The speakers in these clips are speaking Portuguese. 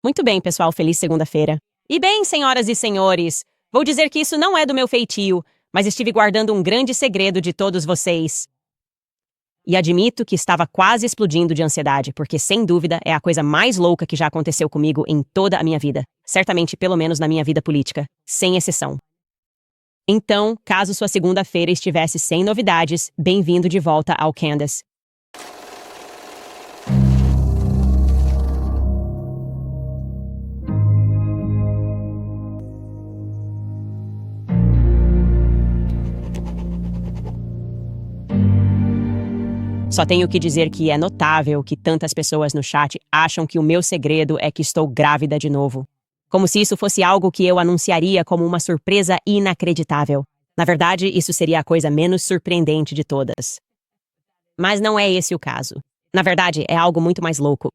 Muito bem, pessoal, feliz segunda-feira. E bem, senhoras e senhores, vou dizer que isso não é do meu feitio, mas estive guardando um grande segredo de todos vocês. E admito que estava quase explodindo de ansiedade, porque sem dúvida é a coisa mais louca que já aconteceu comigo em toda a minha vida. Certamente, pelo menos na minha vida política, sem exceção. Então, caso sua segunda-feira estivesse sem novidades, bem-vindo de volta ao Candace. Só tenho que dizer que é notável que tantas pessoas no chat acham que o meu segredo é que estou grávida de novo. Como se isso fosse algo que eu anunciaria como uma surpresa inacreditável. Na verdade, isso seria a coisa menos surpreendente de todas. Mas não é esse o caso. Na verdade, é algo muito mais louco.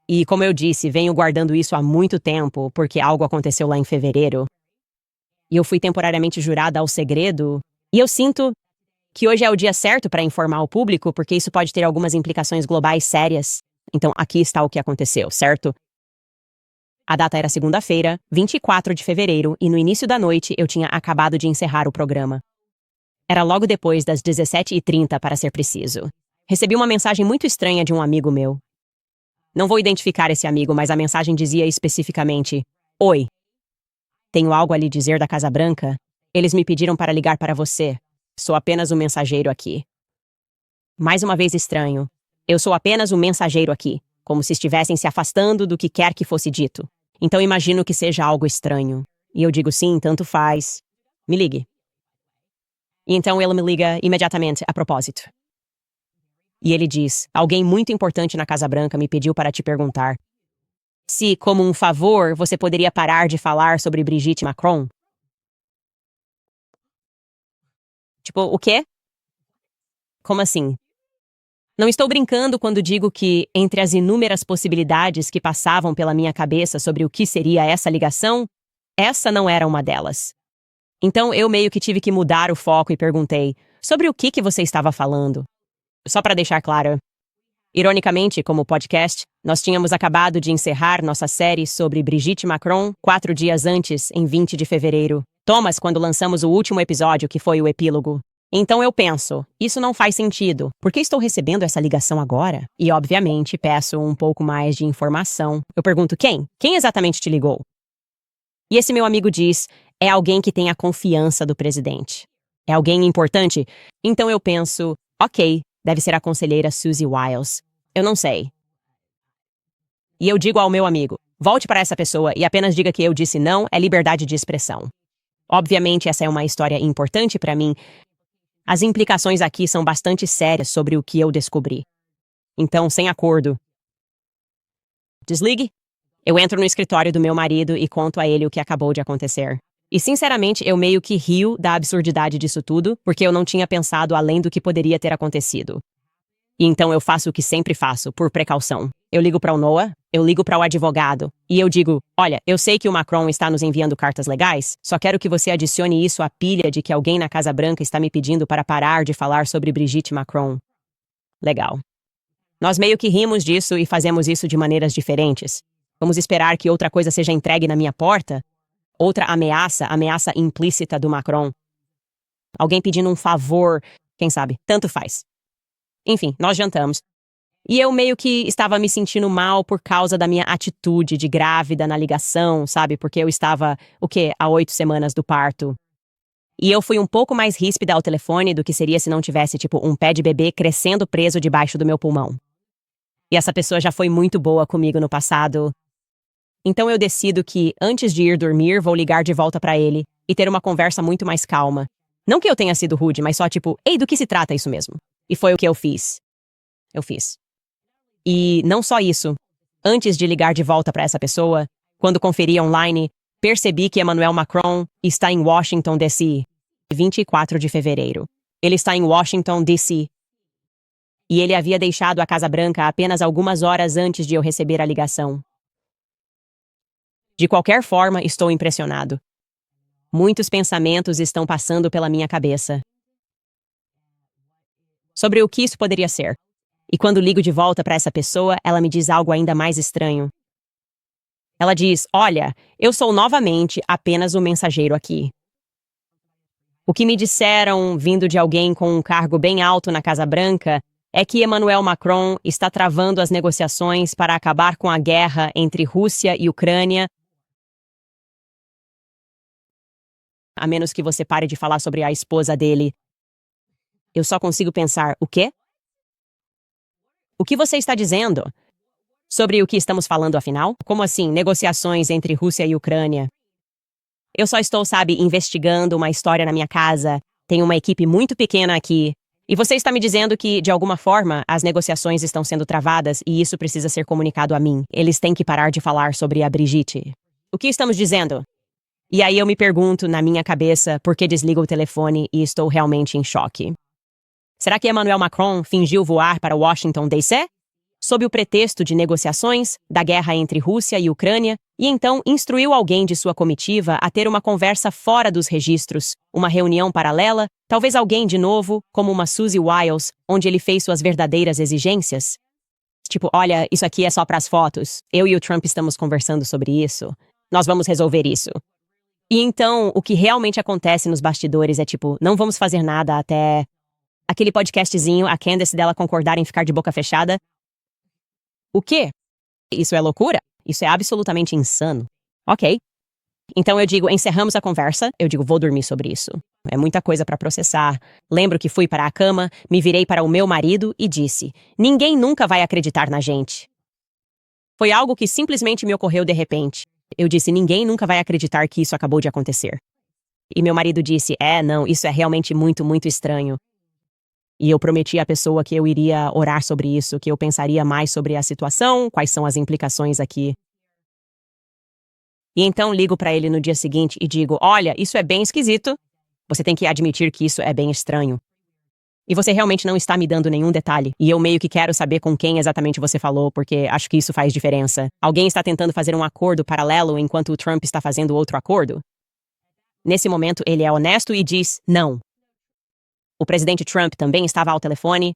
E como eu disse, venho guardando isso há muito tempo, porque algo aconteceu lá em fevereiro. E eu fui temporariamente jurada ao segredo, e eu sinto que hoje é o dia certo para informar o público, porque isso pode ter algumas implicações globais sérias. Então, aqui está o que aconteceu, certo? A data era segunda-feira, 24 de fevereiro, e no início da noite eu tinha acabado de encerrar o programa. Era logo depois das 17h30, para ser preciso. Recebi uma mensagem muito estranha de um amigo meu. Não vou identificar esse amigo, mas a mensagem dizia especificamente: Oi, tenho algo a lhe dizer da Casa Branca. Eles me pediram para ligar para você. Sou apenas um mensageiro aqui. Mais uma vez estranho. Eu sou apenas um mensageiro aqui, como se estivessem se afastando do que quer que fosse dito. Então imagino que seja algo estranho. E eu digo sim, tanto faz. Me ligue. E então ele me liga imediatamente a propósito. E ele diz: alguém muito importante na Casa Branca me pediu para te perguntar se, como um favor, você poderia parar de falar sobre Brigitte Macron. Tipo, o quê? Como assim? Não estou brincando quando digo que, entre as inúmeras possibilidades que passavam pela minha cabeça sobre o que seria essa ligação, essa não era uma delas. Então eu meio que tive que mudar o foco e perguntei: sobre o que você estava falando? Só para deixar claro. Ironicamente, como podcast, nós tínhamos acabado de encerrar nossa série sobre Brigitte Macron 4 dias antes, em 20 de fevereiro. Thomas, quando lançamos o último episódio, que foi o epílogo. Então eu penso, isso não faz sentido. Por que estou recebendo essa ligação agora? E obviamente peço um pouco mais de informação. Eu pergunto quem? Quem exatamente te ligou? E esse meu amigo diz, é alguém que tem a confiança do presidente. É alguém importante? Então eu penso, ok, deve ser a conselheira Suzy Wiles. Eu não sei. E eu digo ao meu amigo, volte para essa pessoa e apenas diga que eu disse não, é liberdade de expressão. Obviamente essa é uma história importante para mim. As implicações aqui são bastante sérias sobre o que eu descobri. Então, sem acordo. Desligue. Eu entro no escritório do meu marido e conto a ele o que acabou de acontecer. E, sinceramente, eu meio que rio da absurdidade disso tudo, porque eu não tinha pensado além do que poderia ter acontecido. E então eu faço o que sempre faço, por precaução. Eu ligo para o Noah, eu ligo para o advogado, e eu digo, olha, eu sei que o Macron está nos enviando cartas legais, só quero que você adicione isso à pilha de que alguém na Casa Branca está me pedindo para parar de falar sobre Brigitte Macron. Legal. Nós meio que rimos disso e fazemos isso de maneiras diferentes. Vamos esperar que outra coisa seja entregue na minha porta? Outra ameaça implícita do Macron. Alguém pedindo um favor, quem sabe, tanto faz. Enfim, nós jantamos. E eu meio que estava me sentindo mal por causa da minha atitude de grávida na ligação, sabe? Porque eu estava, há 8 semanas do parto. E eu fui um pouco mais ríspida ao telefone do que seria se não tivesse, um pé de bebê crescendo preso debaixo do meu pulmão. E essa pessoa já foi muito boa comigo no passado. Então eu decido que, antes de ir dormir, vou ligar de volta para ele e ter uma conversa muito mais calma. Não que eu tenha sido rude, mas só ei, do que se trata isso mesmo? E foi o que eu fiz. Eu fiz. E não só isso. Antes de ligar de volta para essa pessoa, quando conferi online, percebi que Emmanuel Macron está em Washington, D.C. 24 de fevereiro. Ele está em Washington, D.C. E ele havia deixado a Casa Branca apenas algumas horas antes de eu receber a ligação. De qualquer forma, estou impressionado. Muitos pensamentos estão passando pela minha cabeça sobre o que isso poderia ser. E quando ligo de volta para essa pessoa, ela me diz algo ainda mais estranho. Ela diz, olha, eu sou novamente apenas o mensageiro aqui. O que me disseram, vindo de alguém com um cargo bem alto na Casa Branca, é que Emmanuel Macron está travando as negociações para acabar com a guerra entre Rússia e Ucrânia, a menos que você pare de falar sobre a esposa dele. Eu só consigo pensar, o quê? O que você está dizendo? Sobre o que estamos falando, afinal? Como assim, negociações entre Rússia e Ucrânia? Eu só estou, investigando uma história na minha casa. Tenho uma equipe muito pequena aqui. E você está me dizendo que, de alguma forma, as negociações estão sendo travadas e isso precisa ser comunicado a mim. Eles têm que parar de falar sobre a Brigitte. O que estamos dizendo? E aí eu me pergunto, na minha cabeça, por que desligo o telefone e estou realmente em choque. Será que Emmanuel Macron fingiu voar para Washington, D.C.? Sob o pretexto de negociações, da guerra entre Rússia e Ucrânia, e então instruiu alguém de sua comitiva a ter uma conversa fora dos registros, uma reunião paralela, talvez alguém de novo, como uma Suzy Wiles, onde ele fez suas verdadeiras exigências? Tipo, olha, isso aqui é só para as fotos. Eu e o Trump estamos conversando sobre isso. Nós vamos resolver isso. E então, o que realmente acontece nos bastidores é tipo, não vamos fazer nada até aquele podcastzinho, a Candace dela concordar em ficar de boca fechada. O quê? Isso é loucura? Isso é absolutamente insano. Ok. Então eu digo, encerramos a conversa. Eu digo, vou dormir sobre isso. É muita coisa para processar. Lembro que fui para a cama, me virei para o meu marido e disse, ninguém nunca vai acreditar na gente. Foi algo que simplesmente me ocorreu de repente. Eu disse, ninguém nunca vai acreditar que isso acabou de acontecer. E meu marido disse, não, isso é realmente muito, muito estranho. E eu prometi à pessoa que eu iria orar sobre isso, que eu pensaria mais sobre a situação, quais são as implicações aqui. E então ligo para ele no dia seguinte e digo, olha, isso é bem esquisito. Você tem que admitir que isso é bem estranho. E você realmente não está me dando nenhum detalhe. E eu meio que quero saber com quem exatamente você falou, porque acho que isso faz diferença. Alguém está tentando fazer um acordo paralelo enquanto o Trump está fazendo outro acordo? Nesse momento, ele é honesto e diz, não. O presidente Trump também estava ao telefone.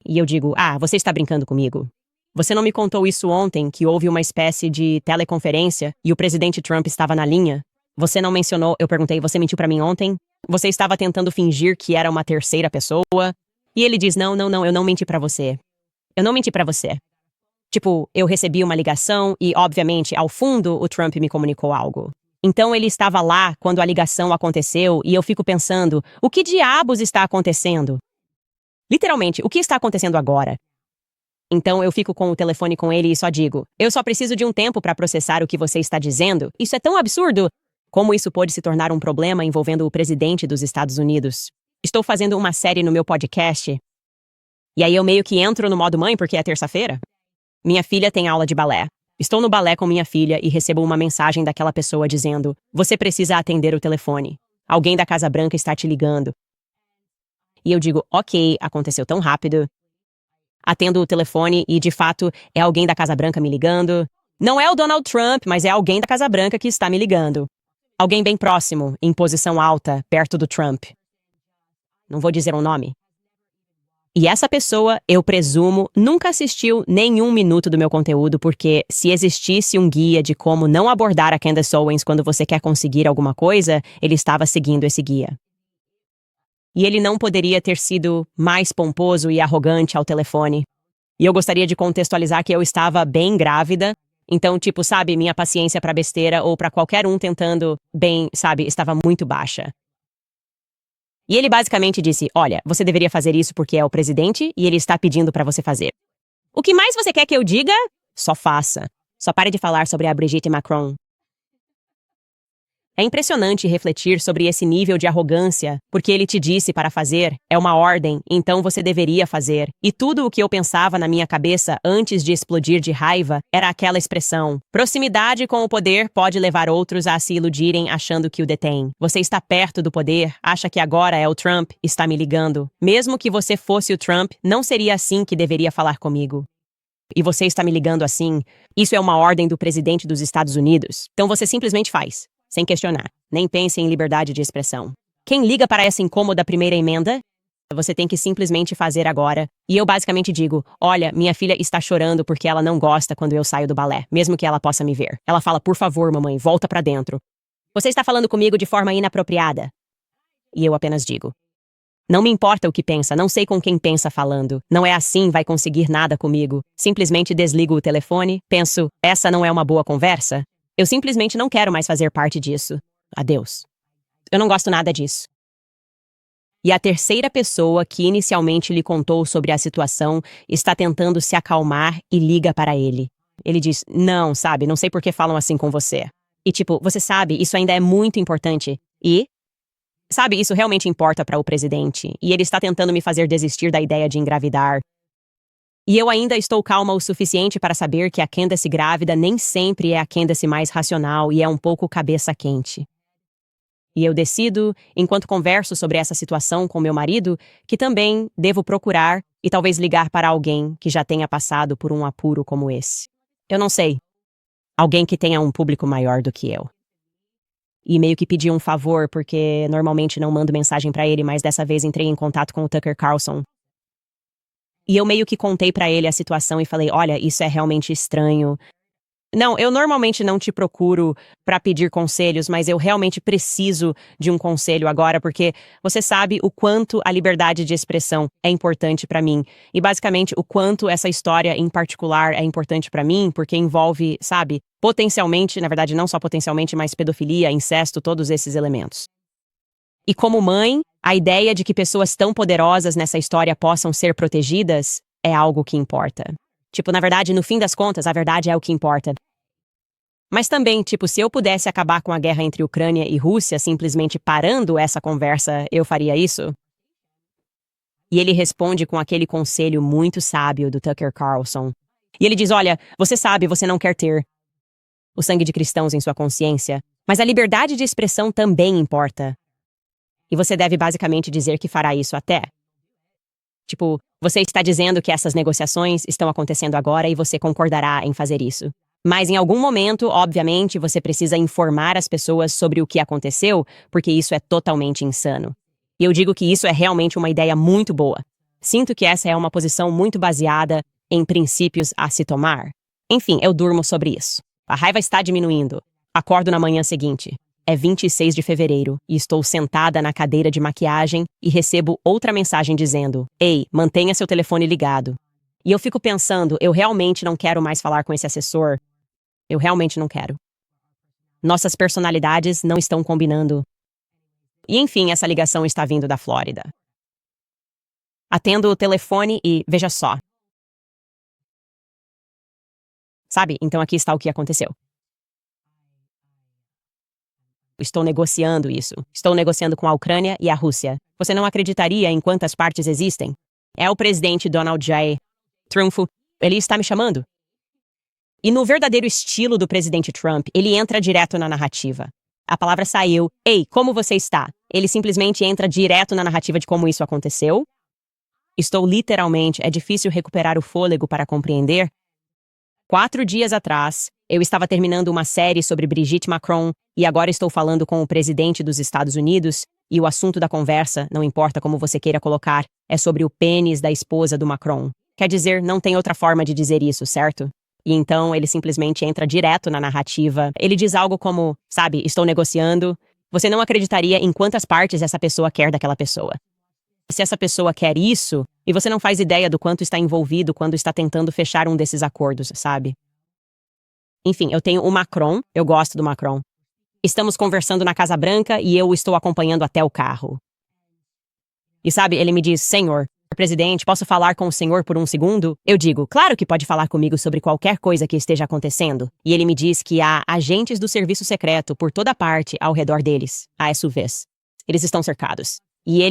E eu digo, você está brincando comigo. Você não me contou isso ontem, que houve uma espécie de teleconferência e o presidente Trump estava na linha? Você não mencionou, eu perguntei, você mentiu para mim ontem? Você estava tentando fingir que era uma terceira pessoa? E ele diz, não, eu não menti para você. Eu não menti para você. Tipo, eu recebi uma ligação e, obviamente, ao fundo, o Trump me comunicou algo. Então ele estava lá quando a ligação aconteceu e eu fico pensando, o que diabos está acontecendo? Literalmente, o que está acontecendo agora? Então eu fico com o telefone com ele e só digo, eu só preciso de um tempo para processar o que você está dizendo. Isso é tão absurdo! Como isso pode se tornar um problema envolvendo o presidente dos Estados Unidos? Estou fazendo uma série no meu podcast. E aí eu meio que entro no modo mãe porque é terça-feira. Minha filha tem aula de balé. Estou no balé com minha filha e recebo uma mensagem daquela pessoa dizendo, você precisa atender o telefone. Alguém da Casa Branca está te ligando. E eu digo, ok, aconteceu tão rápido. Atendo o telefone e, de fato, é alguém da Casa Branca me ligando. Não é o Donald Trump, mas é alguém da Casa Branca que está me ligando. Alguém bem próximo, em posição alta, perto do Trump. Não vou dizer um nome. E essa pessoa, eu presumo, nunca assistiu nenhum minuto do meu conteúdo, porque se existisse um guia de como não abordar a Candace Owens quando você quer conseguir alguma coisa, ele estava seguindo esse guia. E ele não poderia ter sido mais pomposo e arrogante ao telefone. E eu gostaria de contextualizar que eu estava bem grávida, então, minha paciência para besteira ou para qualquer um tentando estava muito baixa. E ele basicamente disse, olha, você deveria fazer isso porque é o presidente e ele está pedindo para você fazer. O que mais você quer que eu diga? Só faça. Só pare de falar sobre a Brigitte Macron. É impressionante refletir sobre esse nível de arrogância, porque ele te disse para fazer, é uma ordem, então você deveria fazer. E tudo o que eu pensava na minha cabeça antes de explodir de raiva era aquela expressão. Proximidade com o poder pode levar outros a se iludirem achando que o detém. Você está perto do poder, acha que agora é o Trump, está me ligando. Mesmo que você fosse o Trump, não seria assim que deveria falar comigo. E você está me ligando assim. Isso é uma ordem do presidente dos Estados Unidos. Então você simplesmente faz. Sem questionar. Nem pense em liberdade de expressão. Quem liga para essa incômoda primeira emenda? Você tem que simplesmente fazer agora. E eu basicamente digo, olha, minha filha está chorando porque ela não gosta quando eu saio do balé, mesmo que ela possa me ver. Ela fala, por favor, mamãe, volta pra dentro. Você está falando comigo de forma inapropriada. E eu apenas digo, não me importa o que pensa, não sei com quem pensa falando. Não é assim, vai conseguir nada comigo. Simplesmente desligo o telefone, penso, essa não é uma boa conversa. Eu simplesmente não quero mais fazer parte disso. Adeus. Eu não gosto nada disso. E a terceira pessoa que inicialmente lhe contou sobre a situação está tentando se acalmar e liga para ele. Ele diz, não, sabe, não sei por que falam assim com você. E tipo, você sabe, isso ainda é muito importante. E sabe, isso realmente importa para o presidente, e ele está tentando me fazer desistir da ideia de engravidar. E eu ainda estou calma o suficiente para saber que a Candace grávida nem sempre é a Candace mais racional e é um pouco cabeça quente. E eu decido, enquanto converso sobre essa situação com meu marido, que também devo procurar e talvez ligar para alguém que já tenha passado por um apuro como esse. Eu não sei. Alguém que tenha um público maior do que eu. E meio que pedi um favor, porque normalmente não mando mensagem pra ele, mas dessa vez entrei em contato com o Tucker Carlson. E eu meio que contei pra ele a situação e falei, olha, isso é realmente estranho. Não, eu normalmente não te procuro pra pedir conselhos, mas eu realmente preciso de um conselho agora, porque você sabe o quanto a liberdade de expressão é importante pra mim. E basicamente o quanto essa história em particular é importante pra mim, porque envolve, sabe, potencialmente, na verdade não só potencialmente, mas pedofilia, incesto, todos esses elementos. E como mãe, a ideia de que pessoas tão poderosas nessa história possam ser protegidas é algo que importa. Tipo, na verdade, no fim das contas, a verdade é o que importa. Mas também, tipo, se eu pudesse acabar com a guerra entre Ucrânia e Rússia simplesmente parando essa conversa, eu faria isso? E ele responde com aquele conselho muito sábio do Tucker Carlson. E ele diz, olha, você sabe, você não quer ter o sangue de cristãos em sua consciência, mas a liberdade de expressão também importa. E você deve basicamente dizer que fará isso até. Tipo, você está dizendo que essas negociações estão acontecendo agora e você concordará em fazer isso. Mas em algum momento, obviamente, você precisa informar as pessoas sobre o que aconteceu, porque isso é totalmente insano. E eu digo que isso é realmente uma ideia muito boa. Sinto que essa é uma posição muito baseada em princípios a se tomar. Enfim, eu durmo sobre isso. A raiva está diminuindo. Acordo na manhã seguinte. É 26 de fevereiro e estou sentada na cadeira de maquiagem e recebo outra mensagem dizendo: ei, mantenha seu telefone ligado. E eu fico pensando, eu realmente não quero mais falar com esse assessor. Eu realmente não quero. Nossas personalidades não estão combinando. E enfim, essa ligação está vindo da Flórida. Atendo o telefone e veja só. Sabe? Então aqui está o que aconteceu. Estou negociando isso. Estou negociando com a Ucrânia e a Rússia. Você não acreditaria em quantas partes existem? É o presidente Donald J. Trump. Ele está me chamando. E no verdadeiro estilo do presidente Trump, ele entra direto na narrativa. A palavra saiu. Ei, como você está? Ele simplesmente entra direto na narrativa de como isso aconteceu. Estou literalmente, é difícil recuperar o fôlego para compreender. 4 dias atrás, eu estava terminando uma série sobre Brigitte Macron e agora estou falando com o presidente dos Estados Unidos e o assunto da conversa, não importa como você queira colocar, é sobre o pênis da esposa do Macron. Quer dizer, não tem outra forma de dizer isso, certo? E então ele simplesmente entra direto na narrativa. Ele diz algo como, sabe, estou negociando. Você não acreditaria em quantas partes essa pessoa quer daquela pessoa. Se essa pessoa quer isso, e você não faz ideia do quanto está envolvido quando está tentando fechar um desses acordos, sabe? Enfim, eu tenho o Macron, eu gosto do Macron. Estamos conversando na Casa Branca e eu o estou acompanhando até o carro. E sabe, ele me diz, senhor, presidente, posso falar com o senhor por um segundo? Eu digo, claro que pode falar comigo sobre qualquer coisa que esteja acontecendo. E ele me diz que há agentes do serviço secreto por toda parte ao redor deles, a SUVs. Eles estão cercados. E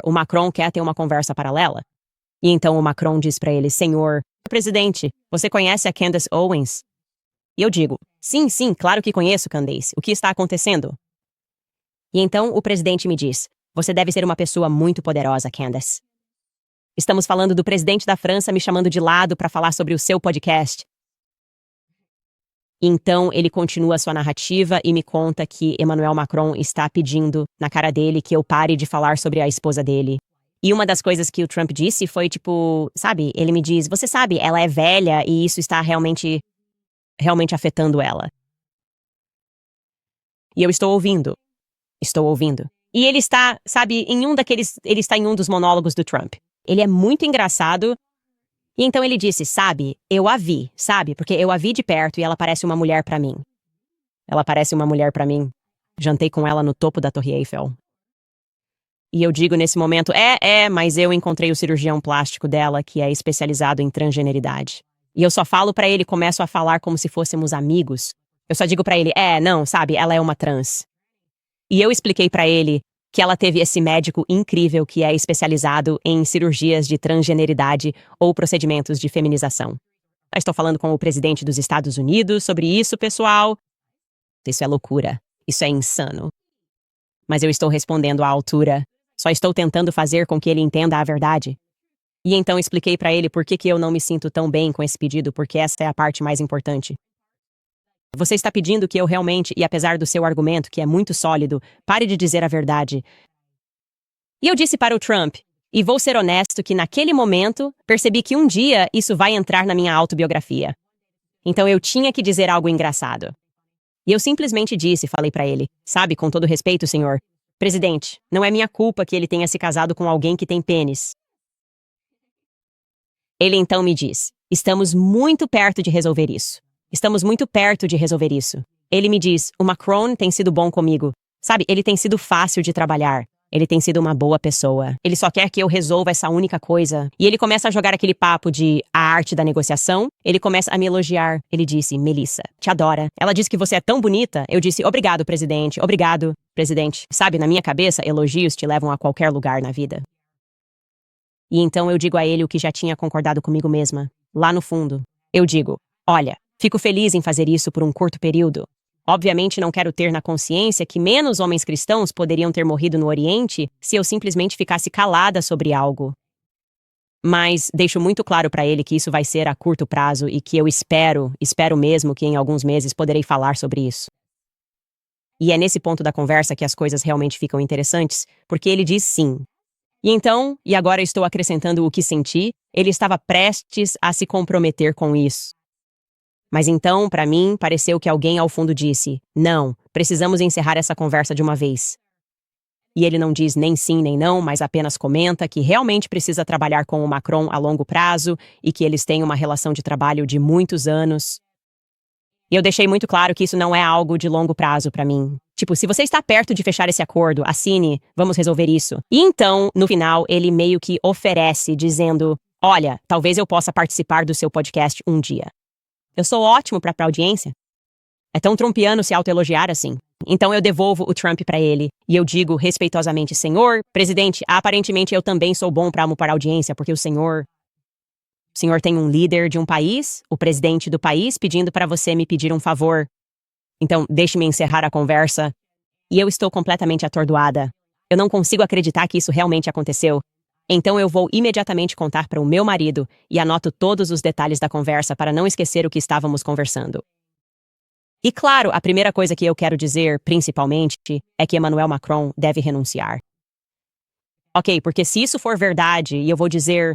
o Macron quer ter uma conversa paralela. E então o Macron diz para ele, senhor, presidente, você conhece a Candace Owens? E eu digo, sim, claro que conheço, Candace. O que está acontecendo? E então o presidente me diz, você deve ser uma pessoa muito poderosa, Candace. Estamos falando do presidente da França me chamando de lado para falar sobre o seu podcast. Então ele continua sua narrativa e me conta que Emmanuel Macron está pedindo na cara dele que eu pare de falar sobre a esposa dele. E uma das coisas que o Trump disse foi tipo, sabe, ele me diz, você sabe, ela é velha e isso está realmente afetando ela. E eu estou ouvindo. Estou ouvindo. E ele está, sabe, ele está em um dos monólogos do Trump. Ele é muito engraçado. E então ele disse, sabe, eu a vi, sabe, porque eu a vi de perto e ela parece uma mulher pra mim. Ela parece uma mulher pra mim. Jantei com ela no topo da Torre Eiffel. E eu digo nesse momento, mas eu encontrei o cirurgião plástico dela, que é especializado em transgeneridade. E eu só falo pra ele, começo a falar como se fôssemos amigos. Eu só digo pra ele, não, sabe, ela é uma trans. E eu expliquei pra ele que ela teve esse médico incrível que é especializado em cirurgias de transgeneridade ou procedimentos de feminização. Eu estou falando com o presidente dos Estados Unidos sobre isso, pessoal. Isso é loucura. Isso é insano. Mas eu estou respondendo à altura. Só estou tentando fazer com que ele entenda a verdade. E então expliquei pra ele por que eu não me sinto tão bem com esse pedido, porque essa é a parte mais importante. Você está pedindo que eu realmente, e apesar do seu argumento, que é muito sólido, pare de dizer a verdade. E eu disse para o Trump, e vou ser honesto que naquele momento, percebi que um dia isso vai entrar na minha autobiografia. Então eu tinha que dizer algo engraçado. E eu simplesmente falei para ele, sabe, com todo respeito, senhor, presidente, não é minha culpa que ele tenha se casado com alguém que tem pênis. Ele então me diz, estamos muito perto de resolver isso. Estamos muito perto de resolver isso. Ele me diz, o Macron tem sido bom comigo. Sabe, ele tem sido fácil de trabalhar. Ele tem sido uma boa pessoa. Ele só quer que eu resolva essa única coisa. E ele começa a jogar aquele papo de a arte da negociação. Ele começa a me elogiar. Ele disse, Melissa, te adora. Ela disse que você é tão bonita. Eu disse, obrigado, presidente. Obrigado, presidente. Sabe, na minha cabeça, elogios te levam a qualquer lugar na vida. E então eu digo a ele o que já tinha concordado comigo mesma. Lá no fundo, eu digo, olha, fico feliz em fazer isso por um curto período. Obviamente não quero ter na consciência que menos homens cristãos poderiam ter morrido no Oriente se eu simplesmente ficasse calada sobre algo. Mas deixo muito claro para ele que isso vai ser a curto prazo e que eu espero mesmo que em alguns meses poderei falar sobre isso. E é nesse ponto da conversa que as coisas realmente ficam interessantes, porque ele diz sim. E então, e agora estou acrescentando o que senti, ele estava prestes a se comprometer com isso. Mas então, para mim, pareceu que alguém ao fundo disse, não, precisamos encerrar essa conversa de uma vez. E ele não diz nem sim nem não, mas apenas comenta que realmente precisa trabalhar com o Macron a longo prazo e que eles têm uma relação de trabalho de muitos anos. E eu deixei muito claro que isso não é algo de longo prazo para mim. Tipo, se você está perto de fechar esse acordo, assine, vamos resolver isso. E então, no final, ele meio que oferece, dizendo, olha, talvez eu possa participar do seu podcast um dia. Eu sou ótimo pra audiência. É tão trumpiano se autoelogiar assim. Então eu devolvo o Trump pra ele. E eu digo respeitosamente, senhor, presidente, aparentemente eu também sou bom pra audiência, porque o senhor tem um líder de um país, o presidente do país, pedindo pra você me pedir um favor. Então deixe-me encerrar a conversa. E eu estou completamente atordoada. Eu não consigo acreditar que isso realmente aconteceu. Então eu vou imediatamente contar para o meu marido e anoto todos os detalhes da conversa para não esquecer o que estávamos conversando. E claro, a primeira coisa que eu quero dizer, principalmente, é que Emmanuel Macron deve renunciar. Ok, porque se isso for verdade, e eu vou dizer,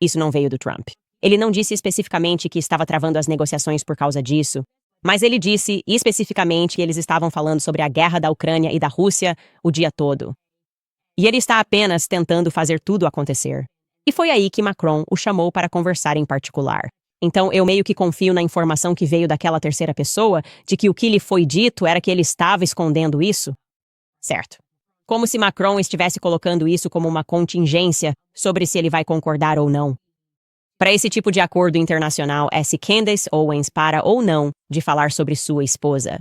isso não veio do Trump. Ele não disse especificamente que estava travando as negociações por causa disso, mas ele disse especificamente que eles estavam falando sobre a guerra da Ucrânia e da Rússia o dia todo. E ele está apenas tentando fazer tudo acontecer. E foi aí que Macron o chamou para conversar em particular. Então eu meio que confio na informação que veio daquela terceira pessoa de que o que lhe foi dito era que ele estava escondendo isso. Certo. Como se Macron estivesse colocando isso como uma contingência sobre se ele vai concordar ou não. Para esse tipo de acordo internacional é se Candace Owens para ou não de falar sobre sua esposa.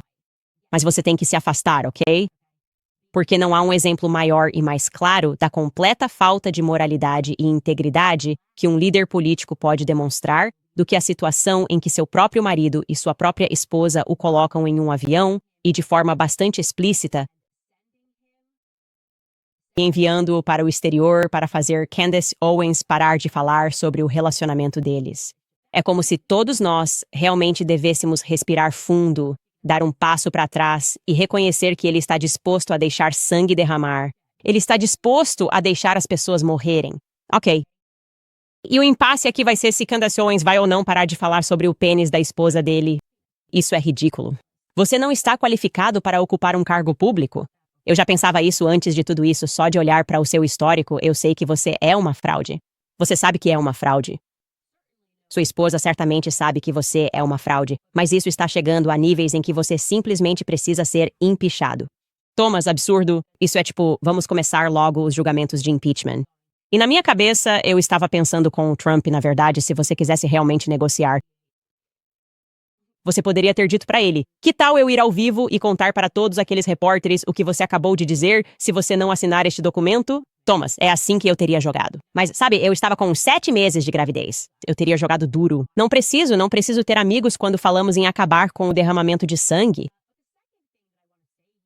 Mas você tem que se afastar, ok? Porque não há um exemplo maior e mais claro da completa falta de moralidade e integridade que um líder político pode demonstrar do que a situação em que seu próprio marido e sua própria esposa o colocam em um avião e, de forma bastante explícita, enviando-o para o exterior para fazer Candace Owens parar de falar sobre o relacionamento deles. É como se todos nós realmente devêssemos respirar fundo, dar um passo para trás e reconhecer que ele está disposto a deixar sangue derramar Ele está disposto a deixar as pessoas morrerem. Ok. E o impasse aqui vai ser se Candace Owens vai ou não parar de falar sobre o pênis da esposa dele. Isso é ridículo. Você não está qualificado para ocupar um cargo público? Eu já pensava isso antes de tudo isso, só de olhar para o seu histórico, eu sei que você é uma fraude. Você sabe que é uma fraude. Sua esposa certamente sabe que você é uma fraude, mas isso está chegando a níveis em que você simplesmente precisa ser empichado. Thomas, absurdo. Isso é tipo, vamos começar logo os julgamentos de impeachment. E na minha cabeça, eu estava pensando com o Trump, na verdade, se você quisesse realmente negociar. Você poderia ter dito para ele, que tal eu ir ao vivo e contar para todos aqueles repórteres o que você acabou de dizer se você não assinar este documento? Thomas, é assim que eu teria jogado. Mas, sabe, eu estava com 7 meses de gravidez. Eu teria jogado duro. Não preciso ter amigos quando falamos em acabar com o derramamento de sangue.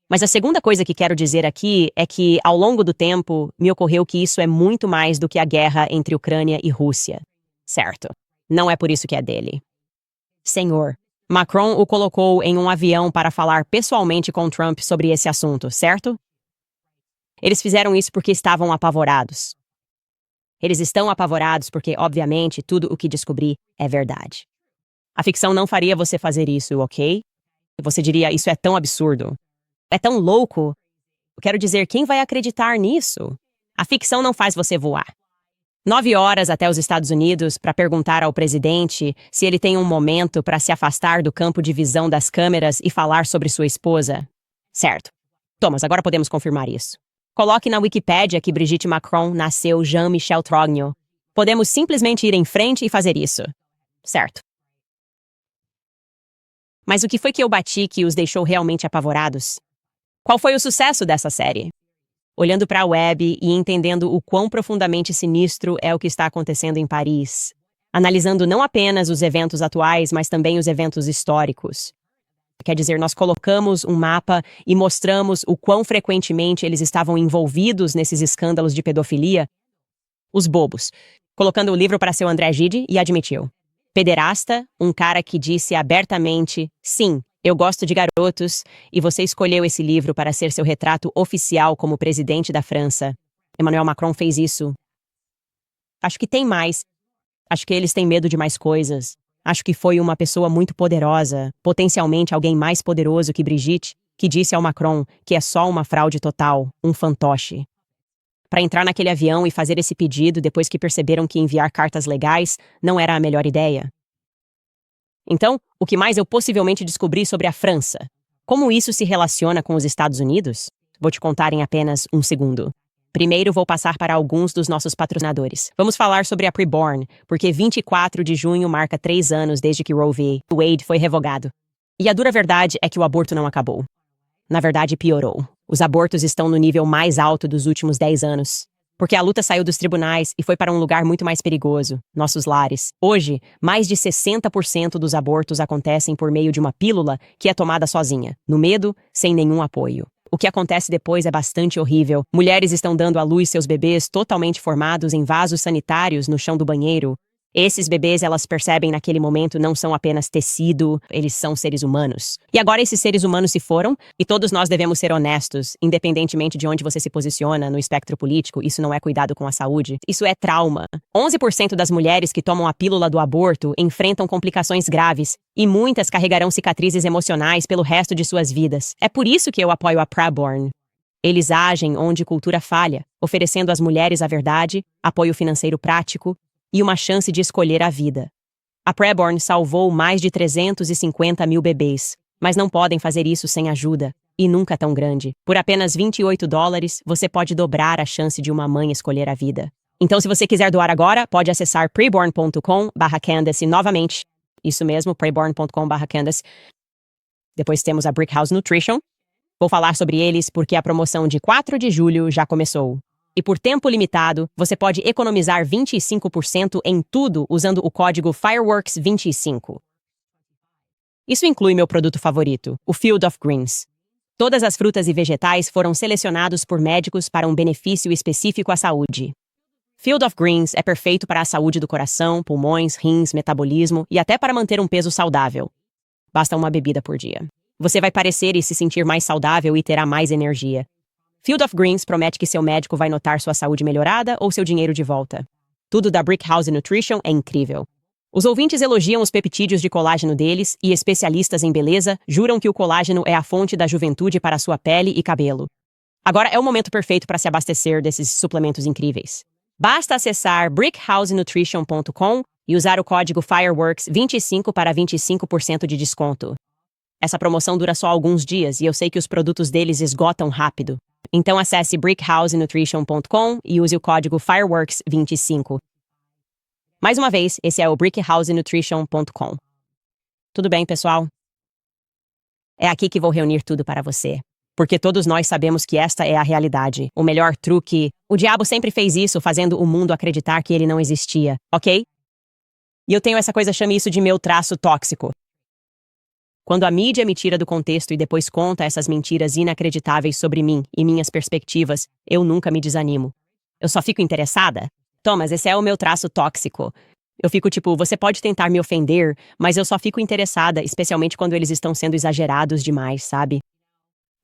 Mas a segunda coisa que quero dizer aqui é que, ao longo do tempo, me ocorreu que isso é muito mais do que a guerra entre Ucrânia e Rússia. Certo. Não é por isso que é dele. Senhor, Macron o colocou em um avião para falar pessoalmente com Trump sobre esse assunto, certo? Eles fizeram isso porque estavam apavorados. Eles estão apavorados porque, obviamente, tudo o que descobri é verdade. A ficção não faria você fazer isso, ok? Você diria, isso é tão absurdo. É tão louco. Eu quero dizer, quem vai acreditar nisso? A ficção não faz você voar. 9 horas até os Estados Unidos para perguntar ao presidente se ele tem um momento para se afastar do campo de visão das câmeras e falar sobre sua esposa. Certo. Thomas, agora podemos confirmar isso. Coloque na Wikipédia que Brigitte Macron nasceu Jean-Michel Trogneux. Podemos simplesmente ir em frente e fazer isso. Certo. Mas o que foi que eu bati que os deixou realmente apavorados? Qual foi o sucesso dessa série? Olhando para a web e entendendo o quão profundamente sinistro é o que está acontecendo em Paris. Analisando não apenas os eventos atuais, mas também os eventos históricos. Quer dizer, nós colocamos um mapa e mostramos o quão frequentemente eles estavam envolvidos nesses escândalos de pedofilia. Os bobos. Colocando o livro para seu André Gide e admitiu. Pederasta, um cara que disse abertamente, sim, eu gosto de garotos, e você escolheu esse livro para ser seu retrato oficial como presidente da França. Emmanuel Macron fez isso. Acho que tem mais. Acho que eles têm medo de mais coisas. Acho que foi uma pessoa muito poderosa, potencialmente alguém mais poderoso que Brigitte, que disse ao Macron que é só uma fraude total, um fantoche. Para entrar naquele avião e fazer esse pedido depois que perceberam que enviar cartas legais não era a melhor ideia. Então, o que mais eu possivelmente descobri sobre a França? Como isso se relaciona com os Estados Unidos? Vou te contar em apenas um segundo. Primeiro, vou passar para alguns dos nossos patrocinadores. Vamos falar sobre a Preborn, porque 24 de junho marca 3 anos desde que Roe v. Wade foi revogado. E a dura verdade é que o aborto não acabou. Na verdade, piorou. Os abortos estão no nível mais alto dos últimos 10 anos. Porque a luta saiu dos tribunais e foi para um lugar muito mais perigoso, nossos lares. Hoje, mais de 60% dos abortos acontecem por meio de uma pílula que é tomada sozinha, no medo, sem nenhum apoio. O que acontece depois é bastante horrível. Mulheres estão dando à luz seus bebês totalmente formados em vasos sanitários no chão do banheiro. Esses bebês, elas percebem naquele momento, não são apenas tecido, eles são seres humanos. E agora esses seres humanos se foram, e todos nós devemos ser honestos, independentemente de onde você se posiciona no espectro político, isso não é cuidado com a saúde, isso é trauma. 11% das mulheres que tomam a pílula do aborto enfrentam complicações graves, e muitas carregarão cicatrizes emocionais pelo resto de suas vidas. É por isso que eu apoio a Preborn. Eles agem onde cultura falha, oferecendo às mulheres a verdade, apoio financeiro prático, e uma chance de escolher a vida. A Preborn salvou mais de 350 mil bebês, mas não podem fazer isso sem ajuda, e nunca tão grande. Por apenas $28, você pode dobrar a chance de uma mãe escolher a vida. Então, se você quiser doar agora, pode acessar preborn.com/Candace novamente. Isso mesmo, preborn.com/Candace. Depois temos a Brickhouse Nutrition. Vou falar sobre eles porque a promoção de 4 de julho já começou. E por tempo limitado, você pode economizar 25% em tudo usando o código FIREWORKS25. Isso inclui meu produto favorito, o Field of Greens. Todas as frutas e vegetais foram selecionados por médicos para um benefício específico à saúde. Field of Greens é perfeito para a saúde do coração, pulmões, rins, metabolismo e até para manter um peso saudável. Basta uma bebida por dia. Você vai parecer e se sentir mais saudável e terá mais energia. Field of Greens promete que seu médico vai notar sua saúde melhorada ou seu dinheiro de volta. Tudo da Brickhouse Nutrition é incrível. Os ouvintes elogiam os peptídeos de colágeno deles e especialistas em beleza juram que o colágeno é a fonte da juventude para sua pele e cabelo. Agora é o momento perfeito para se abastecer desses suplementos incríveis. Basta acessar brickhousenutrition.com e usar o código FIREWORKS25 para 25% de desconto. Essa promoção dura só alguns dias e eu sei que os produtos deles esgotam rápido. Então acesse brickhousenutrition.com e use o código FIREWORKS25. Mais uma vez, esse é o brickhousenutrition.com. Tudo bem, pessoal? É aqui que vou reunir tudo para você. Porque todos nós sabemos que esta é a realidade. O melhor truque. O diabo sempre fez isso, fazendo o mundo acreditar que ele não existia, ok? E eu tenho essa coisa, chame isso de meu traço tóxico. Quando a mídia me tira do contexto e depois conta essas mentiras inacreditáveis sobre mim e minhas perspectivas, eu nunca me desanimo. Eu só fico interessada. Thomas, esse é o meu traço tóxico. Eu fico tipo, você pode tentar me ofender, mas eu só fico interessada, especialmente quando eles estão sendo exagerados demais, sabe?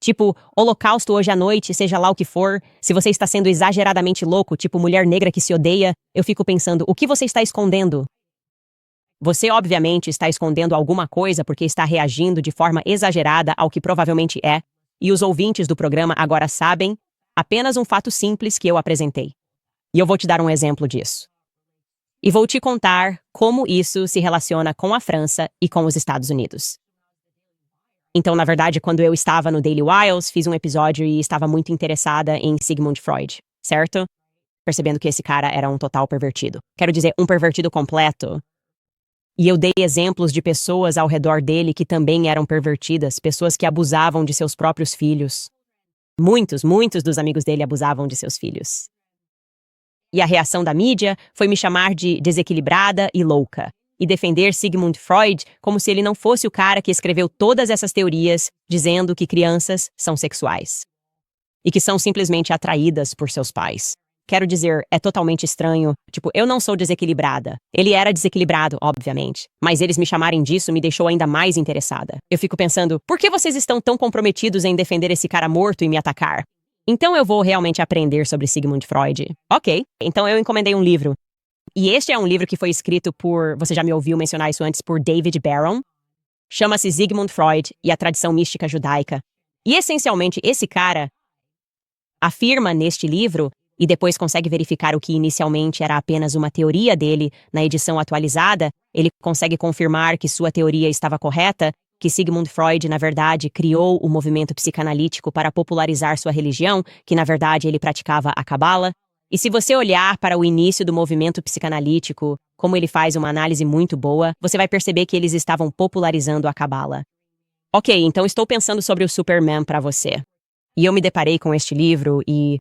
Tipo, holocausto hoje à noite, seja lá o que for, se você está sendo exageradamente louco, tipo mulher negra que se odeia, eu fico pensando, o que você está escondendo? Você obviamente está escondendo alguma coisa porque está reagindo de forma exagerada ao que provavelmente é, e os ouvintes do programa agora sabem apenas um fato simples que eu apresentei. E eu vou te dar um exemplo disso. E vou te contar como isso se relaciona com a França e com os Estados Unidos. Então, na verdade, quando eu estava no Daily Wiles, fiz um episódio e estava muito interessada em Sigmund Freud, certo? Percebendo que esse cara era um total pervertido. Quero dizer, um pervertido completo. E eu dei exemplos de pessoas ao redor dele que também eram pervertidas, pessoas que abusavam de seus próprios filhos. Muitos dos amigos dele abusavam de seus filhos. E a reação da mídia foi me chamar de desequilibrada e louca, e defender Sigmund Freud como se ele não fosse o cara que escreveu todas essas teorias dizendo que crianças são sexuais. E que são simplesmente atraídas por seus pais. Quero dizer, é totalmente estranho. Tipo, eu não sou desequilibrada. Ele era desequilibrado, obviamente. Mas eles me chamarem disso me deixou ainda mais interessada. Eu fico pensando, por que vocês estão tão comprometidos em defender esse cara morto e me atacar? Então eu vou realmente aprender sobre Sigmund Freud. Ok, então eu encomendei um livro. E este é um livro que foi escrito por, você já me ouviu mencionar isso antes, por David Barron. Chama-se Sigmund Freud e a Tradição Mística Judaica. E essencialmente esse cara afirma neste livro, e depois consegue verificar o que inicialmente era apenas uma teoria dele na edição atualizada, ele consegue confirmar que sua teoria estava correta, que Sigmund Freud, na verdade, criou o movimento psicanalítico para popularizar sua religião, que na verdade ele praticava a Cabala. E se você olhar para o início do movimento psicanalítico, como ele faz uma análise muito boa, você vai perceber que eles estavam popularizando a Cabala. Ok, então estou pensando sobre o Superman para você. E eu me deparei com este livro e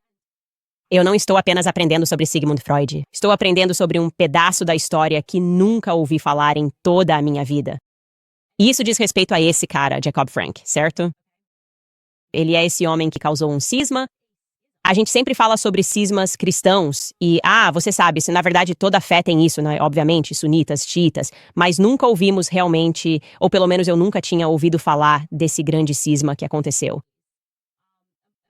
eu não estou apenas aprendendo sobre Sigmund Freud. Estou aprendendo sobre um pedaço da história que nunca ouvi falar em toda a minha vida. E isso diz respeito a esse cara, Jacob Frank, certo? Ele é esse homem que causou um cisma. A gente sempre fala sobre cismas cristãos e, você sabe, se na verdade toda fé tem isso, né? Obviamente, sunitas, xiitas, mas nunca ouvimos realmente, ou pelo menos eu nunca tinha ouvido falar desse grande cisma que aconteceu.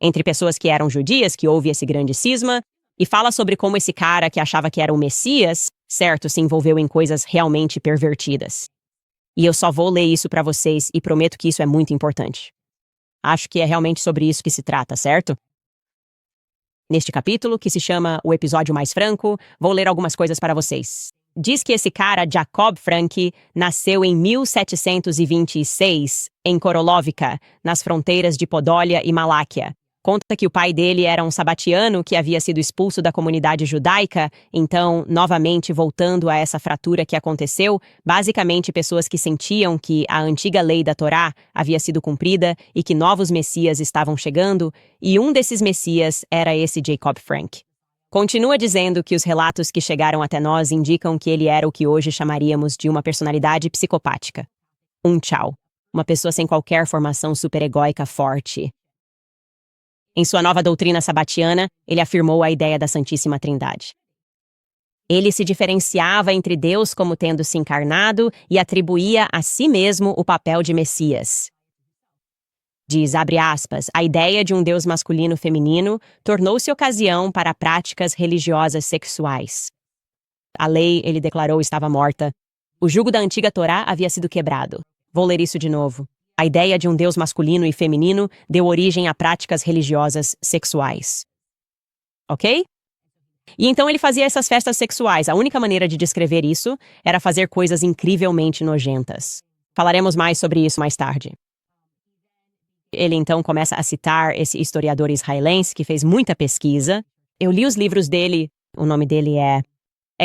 Entre pessoas que eram judias, que houve esse grande cisma, e fala sobre como esse cara que achava que era o Messias, certo, se envolveu em coisas realmente pervertidas. E eu só vou ler isso pra vocês e prometo que isso é muito importante. Acho que é realmente sobre isso que se trata, certo? Neste capítulo, que se chama O Episódio Mais Franco, vou ler algumas coisas para vocês. Diz que esse cara, Jacob Frank, nasceu em 1726, em Korolovka, nas fronteiras de Podólia e Maláquia. Conta que o pai dele era um sabatiano que havia sido expulso da comunidade judaica, então, novamente voltando a essa fratura que aconteceu, basicamente pessoas que sentiam que a antiga lei da Torá havia sido cumprida e que novos messias estavam chegando, e um desses messias era esse Jacob Frank. Continua dizendo que os relatos que chegaram até nós indicam que ele era o que hoje chamaríamos de uma personalidade psicopática. Um tchau. Uma pessoa sem qualquer formação superegóica forte. Em sua nova doutrina sabatiana, ele afirmou a ideia da Santíssima Trindade. Ele se diferenciava entre Deus como tendo se encarnado e atribuía a si mesmo o papel de Messias. Diz, abre aspas, a ideia de um Deus masculino-feminino tornou-se ocasião para práticas religiosas sexuais. A lei, ele declarou, estava morta. O jugo da antiga Torá havia sido quebrado. Vou ler isso de novo. A ideia de um Deus masculino e feminino deu origem a práticas religiosas sexuais. Ok? E então ele fazia essas festas sexuais. A única maneira de descrever isso era fazer coisas incrivelmente nojentas. Falaremos mais sobre isso mais tarde. Ele então começa a citar esse historiador israelense que fez muita pesquisa. Eu li os livros dele, o nome dele é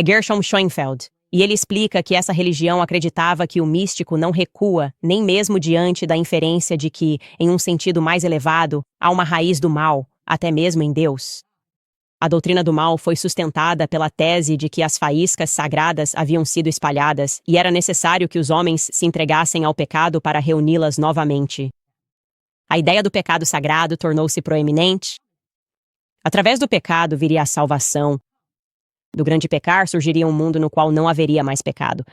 Gershom Schoenfeld, e ele explica que essa religião acreditava que o místico não recua, nem mesmo diante da inferência de que, em um sentido mais elevado, há uma raiz do mal, até mesmo em Deus. A doutrina do mal foi sustentada pela tese de que as faíscas sagradas haviam sido espalhadas e era necessário que os homens se entregassem ao pecado para reuni-las novamente. A ideia do pecado sagrado tornou-se proeminente. Através do pecado viria a salvação. Do grande pecar surgiria um mundo no qual não haveria mais pecado.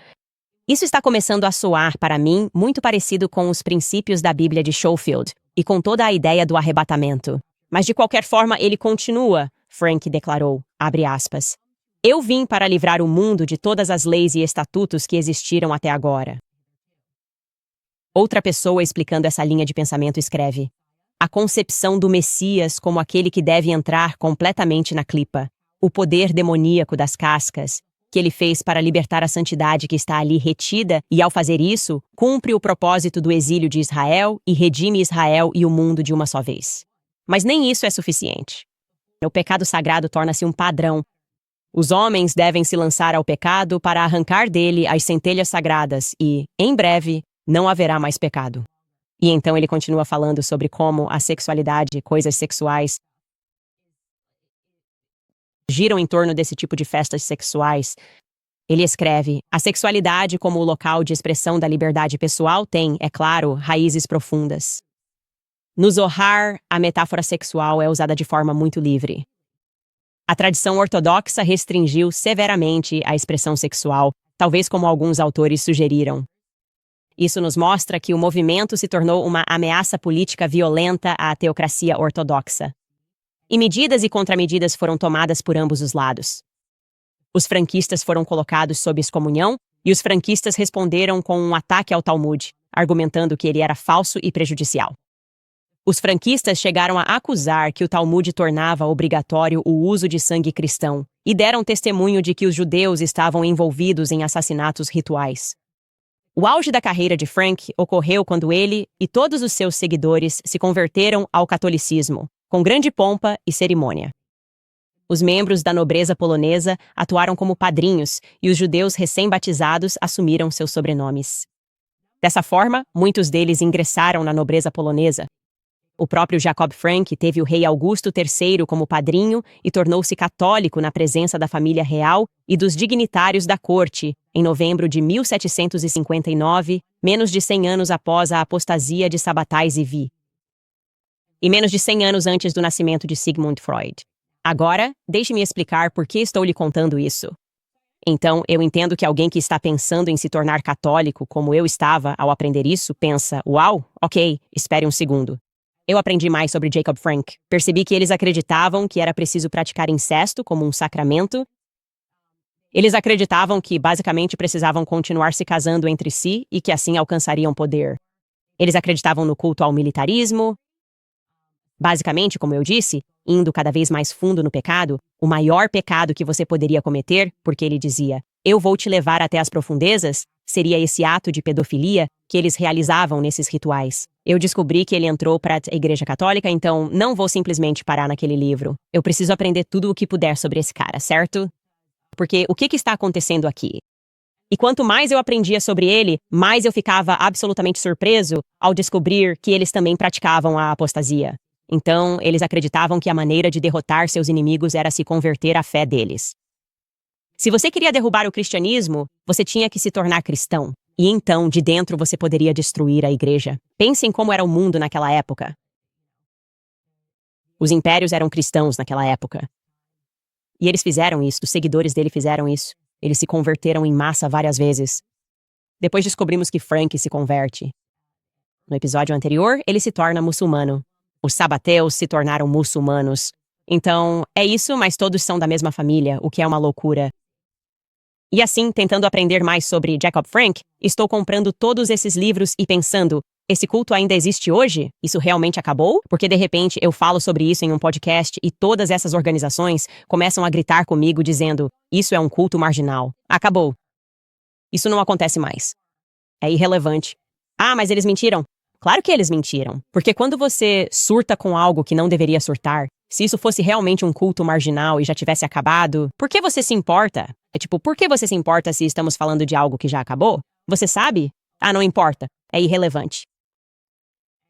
Isso está começando a soar, para mim, muito parecido com os princípios da Bíblia de Schofield e com toda a ideia do arrebatamento. Mas de qualquer forma ele continua, Frank declarou, abre aspas, eu vim para livrar o mundo de todas as leis e estatutos que existiram até agora. Outra pessoa explicando essa linha de pensamento escreve, a concepção do Messias como aquele que deve entrar completamente na clipa, o poder demoníaco das cascas, que ele fez para libertar a santidade que está ali retida e, ao fazer isso, cumpre o propósito do exílio de Israel e redime Israel e o mundo de uma só vez. Mas nem isso é suficiente. O pecado sagrado torna-se um padrão. Os homens devem se lançar ao pecado para arrancar dele as centelhas sagradas e, em breve, não haverá mais pecado. E então ele continua falando sobre como a sexualidade, coisas sexuais, giram em torno desse tipo de festas sexuais. Ele escreve, a sexualidade como o local de expressão da liberdade pessoal tem, é claro, raízes profundas. No Zohar, a metáfora sexual é usada de forma muito livre. A tradição ortodoxa restringiu severamente a expressão sexual, talvez como alguns autores sugeriram. Isso nos mostra que o movimento se tornou uma ameaça política violenta à teocracia ortodoxa. E medidas e contramedidas foram tomadas por ambos os lados. Os franquistas foram colocados sob excomunhão e os franquistas responderam com um ataque ao Talmud, argumentando que ele era falso e prejudicial. Os franquistas chegaram a acusar que o Talmud tornava obrigatório o uso de sangue cristão e deram testemunho de que os judeus estavam envolvidos em assassinatos rituais. O auge da carreira de Frank ocorreu quando ele e todos os seus seguidores se converteram ao catolicismo, com grande pompa e cerimônia. Os membros da nobreza polonesa atuaram como padrinhos e os judeus recém-batizados assumiram seus sobrenomes. Dessa forma, muitos deles ingressaram na nobreza polonesa. O próprio Jacob Frank teve o rei Augusto III como padrinho e tornou-se católico na presença da família real e dos dignitários da corte, em novembro de 1759, menos de 100 anos após a apostasia de Sabbatai Zevi. E menos de 100 anos antes do nascimento de Sigmund Freud. Agora, deixe-me explicar por que estou lhe contando isso. Então, eu entendo que alguém que está pensando em se tornar católico, como eu estava ao aprender isso, pensa, uau, ok, espere um segundo. Eu aprendi mais sobre Jacob Frank. Percebi que eles acreditavam que era preciso praticar incesto como um sacramento. Eles acreditavam que, basicamente, precisavam continuar se casando entre si e que assim alcançariam poder. Eles acreditavam no culto ao militarismo. Basicamente, como eu disse, indo cada vez mais fundo no pecado, o maior pecado que você poderia cometer, porque ele dizia, eu vou te levar até as profundezas, seria esse ato de pedofilia que eles realizavam nesses rituais. Eu descobri que ele entrou para a Igreja Católica, então não vou simplesmente parar naquele livro. Eu preciso aprender tudo o que puder sobre esse cara, certo? Porque o que está acontecendo aqui? E quanto mais eu aprendia sobre ele, mais eu ficava absolutamente surpreso ao descobrir que eles também praticavam a apostasia. Então, eles acreditavam que a maneira de derrotar seus inimigos era se converter à fé deles. Se você queria derrubar o cristianismo, você tinha que se tornar cristão. E então, de dentro, você poderia destruir a igreja. Pense em como era o mundo naquela época. Os impérios eram cristãos naquela época. E eles fizeram isso, os seguidores dele fizeram isso. Eles se converteram em massa várias vezes. Depois descobrimos que Frank se converte. No episódio anterior, ele se torna muçulmano. Os sabateus se tornaram muçulmanos. Então, é isso, mas todos são da mesma família, o que é uma loucura. E assim, tentando aprender mais sobre Jacob Frank, estou comprando todos esses livros e pensando, esse culto ainda existe hoje? Isso realmente acabou? Porque de repente eu falo sobre isso em um podcast e todas essas organizações começam a gritar comigo dizendo, isso é um culto marginal. Acabou. Isso não acontece mais. É irrelevante. Ah, mas eles mentiram. Claro que eles mentiram. Porque quando você surta com algo que não deveria surtar, se isso fosse realmente um culto marginal e já tivesse acabado, por que você se importa? É tipo, por que você se importa se estamos falando de algo que já acabou? Você sabe? Ah, não importa. É irrelevante.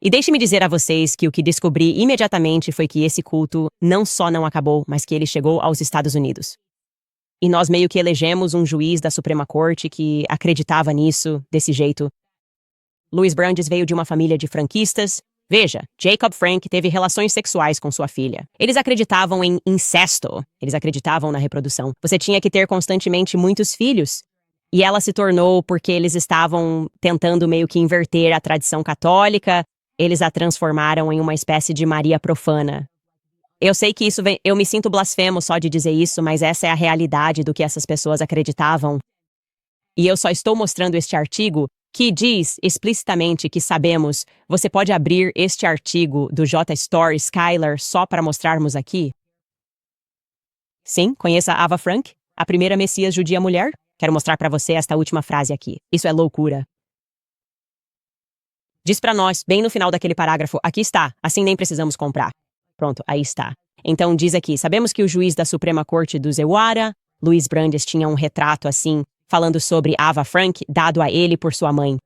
E deixe-me dizer a vocês que o que descobri imediatamente foi que esse culto não só não acabou, mas que ele chegou aos Estados Unidos. E nós meio que elegemos um juiz da Suprema Corte que acreditava nisso, desse jeito. Louis Brandeis veio de uma família de franquistas. Veja, Jacob Frank teve relações sexuais com sua filha. Eles acreditavam em incesto. Eles acreditavam na reprodução. Você tinha que ter constantemente muitos filhos. E ela se tornou porque eles estavam tentando meio que inverter a tradição católica. Eles a transformaram em uma espécie de Maria profana. Eu sei que eu me sinto blasfemo só de dizer isso, mas essa é a realidade do que essas pessoas acreditavam. E eu só estou mostrando este artigo que diz explicitamente que sabemos. Você pode abrir este artigo do JSTOR Skylar só para mostrarmos aqui? Sim, conheça Ava Frank, a primeira messias judia mulher? Quero mostrar para você esta última frase aqui. Isso é loucura. Diz para nós, bem no final daquele parágrafo, aqui está, assim nem precisamos comprar. Pronto, aí está. Então diz aqui, sabemos que o juiz da Suprema Corte do Zewara, Louis Brandeis, tinha um retrato assim, falando sobre Ava Frank, dado a ele por sua mãe.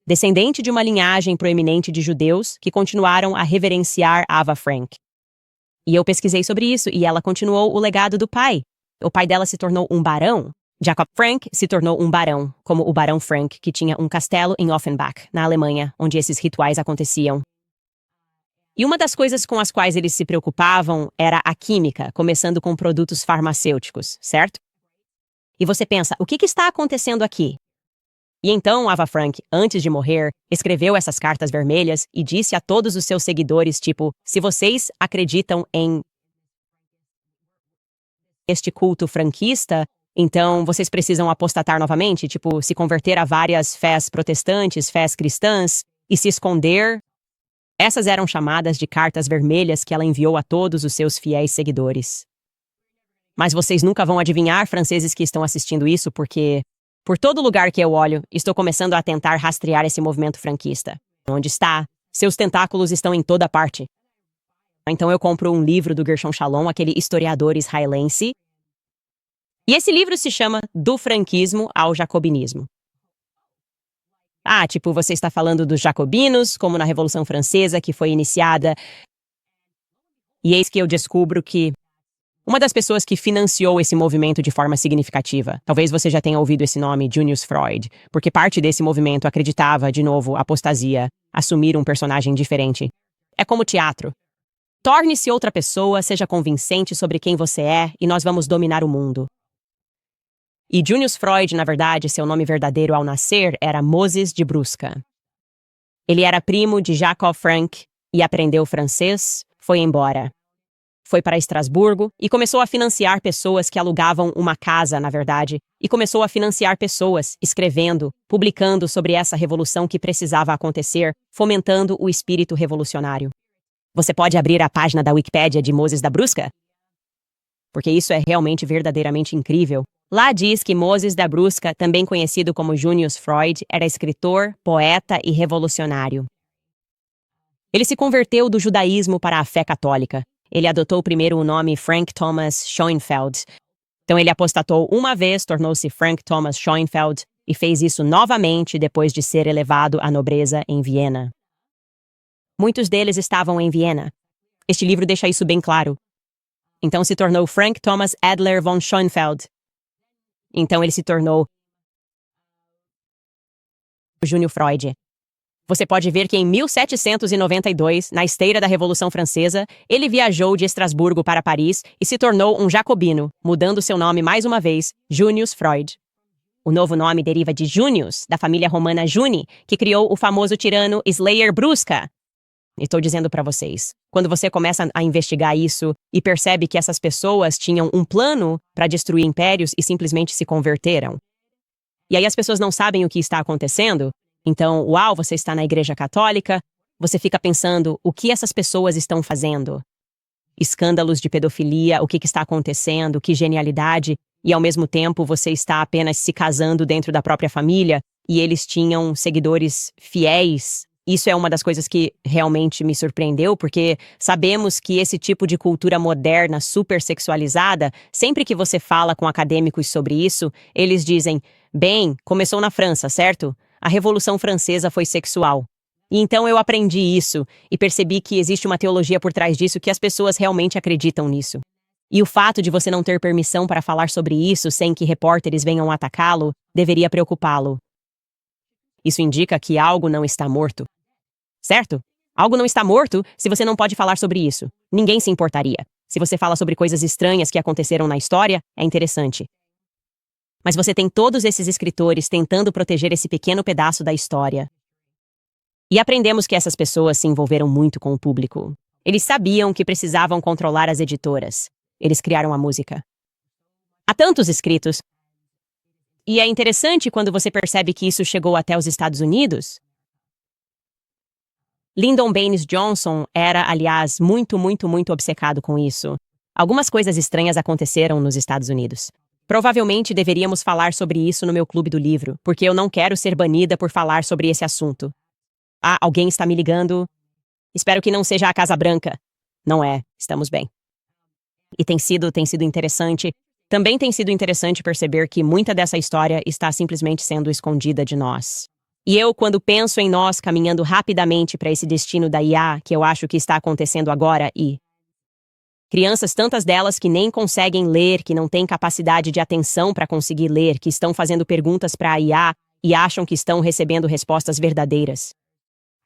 Descendente de uma linhagem proeminente de judeus que continuaram a reverenciar Ava Frank. E eu pesquisei sobre isso e ela continuou o legado do pai. O pai dela se tornou um barão. Jacob Frank se tornou um barão, como o Barão Frank, que tinha um castelo em Offenbach, na Alemanha, onde esses rituais aconteciam. E uma das coisas com as quais eles se preocupavam era a química, começando com produtos farmacêuticos, certo? E você pensa, o que está acontecendo aqui? E então Ava Frank, antes de morrer, escreveu essas cartas vermelhas e disse a todos os seus seguidores, tipo, se vocês acreditam em este culto franquista, então vocês precisam apostatar novamente, tipo, se converter a várias fés protestantes, fés cristãs, e se esconder. Essas eram chamadas de cartas vermelhas que ela enviou a todos os seus fiéis seguidores. Mas vocês nunca vão adivinhar, franceses que estão assistindo isso, porque, por todo lugar que eu olho, estou começando a tentar rastrear esse movimento franquista. Onde está? Seus tentáculos estão em toda parte. Então eu compro um livro do Gershom Shalom, aquele historiador israelense, e esse livro se chama Do Franquismo ao Jacobinismo. Ah, tipo, você está falando dos jacobinos, como na Revolução Francesa, que foi iniciada. E eis que eu descubro que uma das pessoas que financiou esse movimento de forma significativa, talvez você já tenha ouvido esse nome, Junius Freud, porque parte desse movimento acreditava, de novo, apostasia, assumir um personagem diferente. É como teatro. Torne-se outra pessoa, seja convincente sobre quem você é, e nós vamos dominar o mundo. E Junius Freud, na verdade, seu nome verdadeiro ao nascer era Moses de Brusca. Ele era primo de Jacob Frank e aprendeu francês, foi embora. Foi para Estrasburgo e começou a financiar pessoas que alugavam uma casa, na verdade, e começou a financiar pessoas, escrevendo, publicando sobre essa revolução que precisava acontecer, fomentando o espírito revolucionário. Você pode abrir a página da Wikipédia de Moses da Brusca? Porque isso é realmente verdadeiramente incrível. Lá diz que Moses da Brusca, também conhecido como Junius Freud, era escritor, poeta e revolucionário. Ele se converteu do judaísmo para a fé católica. Ele adotou primeiro o nome Frank Thomas Schoenfeld. Então ele apostatou uma vez, tornou-se Frank Thomas Schoenfeld e fez isso novamente depois de ser elevado à nobreza em Viena. Muitos deles estavam em Viena. Este livro deixa isso bem claro. Então se tornou Frank Thomas Adler von Schoenfeld. Então ele se tornou Junius Freud. Você pode ver que em 1792, na esteira da Revolução Francesa, ele viajou de Estrasburgo para Paris e se tornou um jacobino, mudando seu nome mais uma vez, Junius Freud. O novo nome deriva de Junius, da família romana Juni, que criou o famoso tirano Slayer Brusca. Estou dizendo para vocês, quando você começa a investigar isso e percebe que essas pessoas tinham um plano para destruir impérios e simplesmente se converteram. E aí as pessoas não sabem o que está acontecendo, então, uau, você está na Igreja Católica, você fica pensando, o que essas pessoas estão fazendo? Escândalos de pedofilia, o que está acontecendo, que genialidade, e ao mesmo tempo você está apenas se casando dentro da própria família, e eles tinham seguidores fiéis. Isso é uma das coisas que realmente me surpreendeu, porque sabemos que esse tipo de cultura moderna, super sexualizada, sempre que você fala com acadêmicos sobre isso, eles dizem, bem, começou na França, certo? A Revolução Francesa foi sexual. E então eu aprendi isso e percebi que existe uma teologia por trás disso, que as pessoas realmente acreditam nisso. E o fato de você não ter permissão para falar sobre isso sem que repórteres venham atacá-lo deveria preocupá-lo. Isso indica que algo não está morto. Certo? Algo não está morto se você não pode falar sobre isso. Ninguém se importaria. Se você fala sobre coisas estranhas que aconteceram na história, é interessante. Mas você tem todos esses escritores tentando proteger esse pequeno pedaço da história. E aprendemos que essas pessoas se envolveram muito com o público. Eles sabiam que precisavam controlar as editoras. Eles criaram a música. Há tantos escritos. E é interessante quando você percebe que isso chegou até os Estados Unidos. Lyndon Baines Johnson era, aliás, muito obcecado com isso. Algumas coisas estranhas aconteceram nos Estados Unidos. Provavelmente deveríamos falar sobre isso no meu clube do livro, porque eu não quero ser banida por falar sobre esse assunto. Ah, alguém está me ligando? Espero que não seja a Casa Branca. Não é, estamos bem. E tem sido interessante. Também tem sido interessante perceber que muita dessa história está simplesmente sendo escondida de nós. E eu, quando penso em nós caminhando rapidamente para esse destino da IA, que eu acho que está acontecendo agora, e crianças, tantas delas que nem conseguem ler, que não têm capacidade de atenção para conseguir ler, que estão fazendo perguntas para a IA e acham que estão recebendo respostas verdadeiras.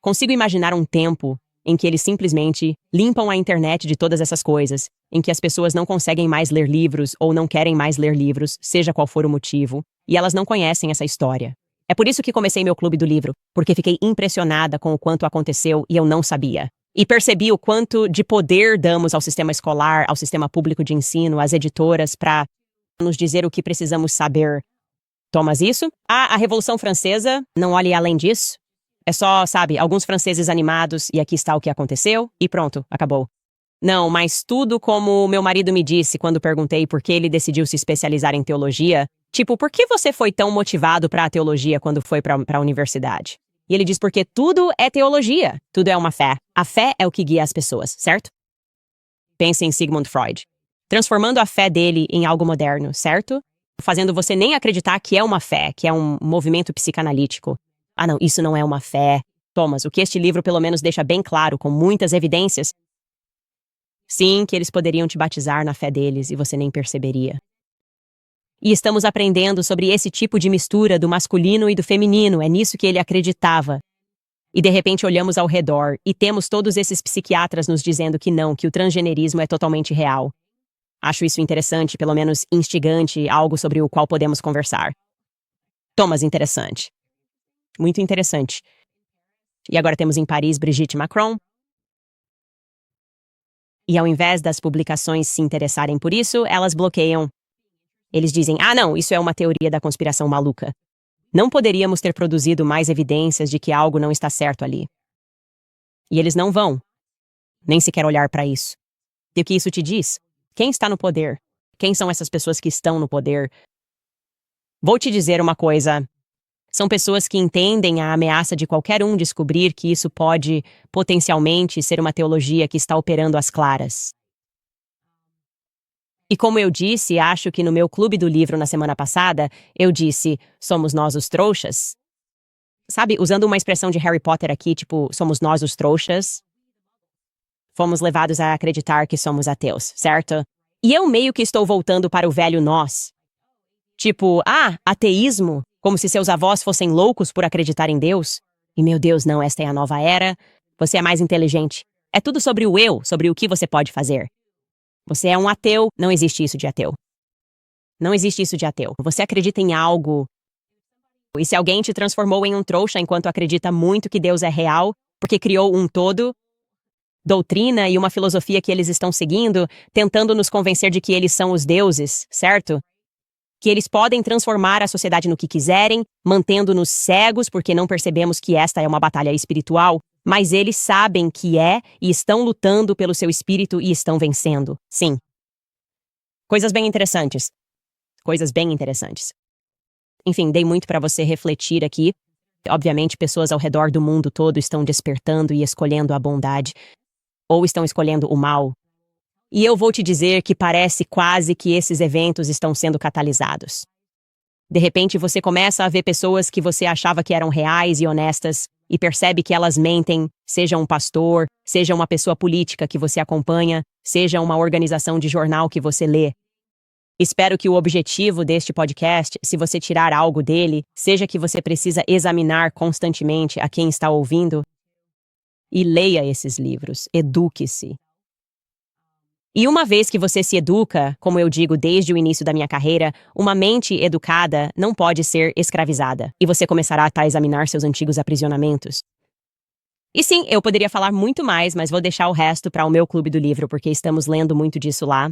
Consigo imaginar um tempo em que eles simplesmente limpam a internet de todas essas coisas, em que as pessoas não conseguem mais ler livros ou não querem mais ler livros, seja qual for o motivo, e elas não conhecem essa história. É por isso que comecei meu clube do livro, porque fiquei impressionada com o quanto aconteceu e eu não sabia. E percebi o quanto de poder damos ao sistema escolar, ao sistema público de ensino, às editoras, para nos dizer o que precisamos saber. Tomas isso? Ah, a Revolução Francesa, não olhe além disso. É só, sabe, alguns franceses animados e aqui está o que aconteceu e pronto, acabou. Não, mas tudo como meu marido me disse quando perguntei por que ele decidiu se especializar em teologia. Tipo, por que você foi tão motivado para a teologia quando foi para a universidade? E ele diz porque tudo é teologia, tudo é uma fé. A fé é o que guia as pessoas, certo? Pense em Sigmund Freud. Transformando a fé dele em algo moderno, certo? Fazendo você nem acreditar que é uma fé, que é um movimento psicanalítico. Ah não, isso não é uma fé. Thomas, o que este livro pelo menos deixa bem claro, com muitas evidências, sim, que eles poderiam te batizar na fé deles e você nem perceberia. E estamos aprendendo sobre esse tipo de mistura do masculino e do feminino, é nisso que ele acreditava. E de repente olhamos ao redor e temos todos esses psiquiatras nos dizendo que não, que o transgenerismo é totalmente real. Acho isso interessante, pelo menos instigante, algo sobre o qual podemos conversar. Thomas, interessante. Muito interessante. E agora temos em Paris Brigitte Macron. E ao invés das publicações se interessarem por isso, elas bloqueiam. Eles dizem, ah não, isso é uma teoria da conspiração maluca. Não poderíamos ter produzido mais evidências de que algo não está certo ali. E eles não vão nem sequer olhar para isso. E o que isso te diz? Quem está no poder? Quem são essas pessoas que estão no poder? Vou te dizer uma coisa. São pessoas que entendem a ameaça de qualquer um descobrir que isso pode, potencialmente, ser uma teologia que está operando às claras. E como eu disse, acho que no meu clube do livro na semana passada, eu disse, somos nós os trouxas? Sabe, usando uma expressão de Harry Potter aqui, tipo, somos nós os trouxas? Fomos levados a acreditar que somos ateus, certo? E eu meio que estou voltando para o velho nós. Tipo, ateísmo? Como se seus avós fossem loucos por acreditar em Deus? E meu Deus, não, esta é a nova era. Você é mais inteligente. É tudo sobre o eu, sobre o que você pode fazer. Você é um ateu, não existe isso de ateu. Não existe isso de ateu. Você acredita em algo E se alguém te transformou em um trouxa enquanto acredita muito que Deus é real, porque criou um todo, doutrina e uma filosofia que eles estão seguindo, tentando nos convencer de que eles são os deuses, certo? Que eles podem transformar a sociedade no que quiserem, mantendo-nos cegos porque não percebemos que esta é uma batalha espiritual, mas eles sabem que é e estão lutando pelo seu espírito e estão vencendo. Sim. Coisas bem interessantes. Coisas bem interessantes. Enfim, dei muito para você refletir aqui. Obviamente, pessoas ao redor do mundo todo estão despertando e escolhendo a bondade, ou estão escolhendo o mal. E eu vou te dizer que parece quase que esses eventos estão sendo catalisados. De repente, você começa a ver pessoas que você achava que eram reais e honestas e percebe que elas mentem, seja um pastor, seja uma pessoa política que você acompanha, seja uma organização de jornal que você lê. Espero que o objetivo deste podcast, se você tirar algo dele, seja que você precisa examinar constantemente a quem está ouvindo e leia esses livros, eduque-se. E uma vez que você se educa, como eu digo desde o início da minha carreira, uma mente educada não pode ser escravizada, e você começará a examinar seus antigos aprisionamentos. E sim, eu poderia falar muito mais, mas vou deixar o resto para o meu clube do livro, porque estamos lendo muito disso lá.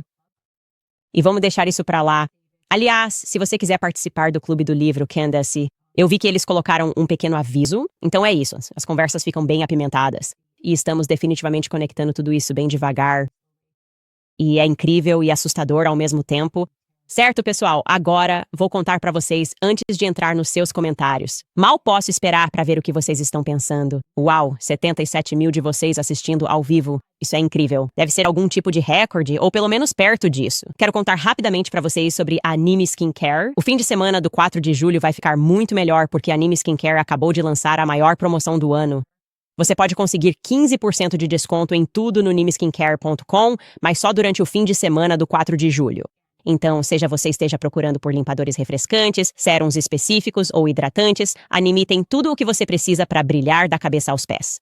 E vamos deixar isso para lá. Aliás, se você quiser participar do clube do livro Candace, eu vi que eles colocaram um pequeno aviso, então é isso, as conversas ficam bem apimentadas. E estamos definitivamente conectando tudo isso bem devagar. E é incrível e assustador ao mesmo tempo. Certo, pessoal? Agora vou contar para vocês antes de entrar nos seus comentários. Mal posso esperar para ver o que vocês estão pensando. Uau, 77 mil de vocês assistindo ao vivo. Isso é incrível. Deve ser algum tipo de recorde, ou pelo menos perto disso. Quero contar rapidamente para vocês sobre a Anime Skincare. O fim de semana do 4 de julho vai ficar muito melhor porque a Anime Skincare acabou de lançar a maior promoção do ano. Você pode conseguir 15% de desconto em tudo no nimeskincare.com, mas só durante o fim de semana do 4 de julho. Então, seja você esteja procurando por limpadores refrescantes, sérums específicos ou hidratantes, a Anime tem tudo o que você precisa para brilhar da cabeça aos pés.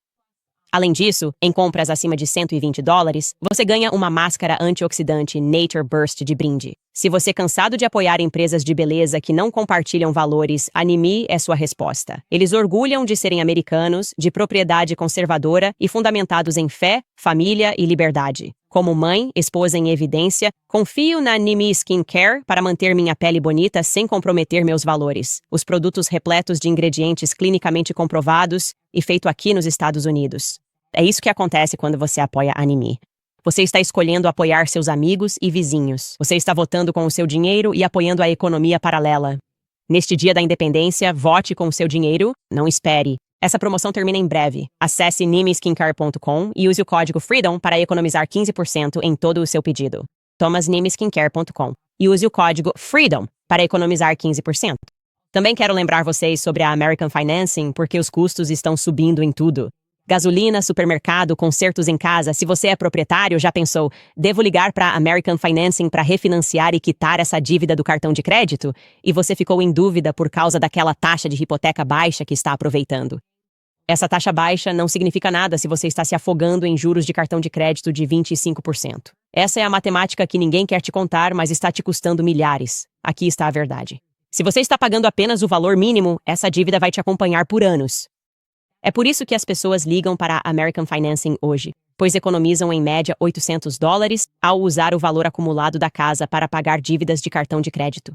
Além disso, em compras acima de $120, você ganha uma máscara antioxidante Nature Burst de brinde. Se você é cansado de apoiar empresas de beleza que não compartilham valores, a Anime é sua resposta. Eles orgulham de serem americanos, de propriedade conservadora e fundamentados em fé, família e liberdade. Como mãe, esposa em evidência, confio na Anime Skincare para manter minha pele bonita sem comprometer meus valores. Os produtos repletos de ingredientes clinicamente comprovados e feito aqui nos Estados Unidos. É isso que acontece quando você apoia a Anime. Você está escolhendo apoiar seus amigos e vizinhos. Você está votando com o seu dinheiro e apoiando a economia paralela. Neste dia da independência, vote com o seu dinheiro, não espere. Essa promoção termina em breve. Acesse nimeskincare.com e use o código FREEDOM para economizar 15% em todo o seu pedido. thomasnimeskincare.com e use o código FREEDOM para economizar 15%. Também quero lembrar vocês sobre a American Financing porque os custos estão subindo em tudo. Gasolina, supermercado, consertos em casa. Se você é proprietário, já pensou, devo ligar para a American Financing para refinanciar e quitar essa dívida do cartão de crédito? E você ficou em dúvida por causa daquela taxa de hipoteca baixa que está aproveitando. Essa taxa baixa não significa nada se você está se afogando em juros de cartão de crédito de 25%. Essa é a matemática que ninguém quer te contar, mas está te custando milhares. Aqui está a verdade. Se você está pagando apenas o valor mínimo, essa dívida vai te acompanhar por anos. É por isso que as pessoas ligam para a American Financing hoje, pois economizam em média $800 ao usar o valor acumulado da casa para pagar dívidas de cartão de crédito.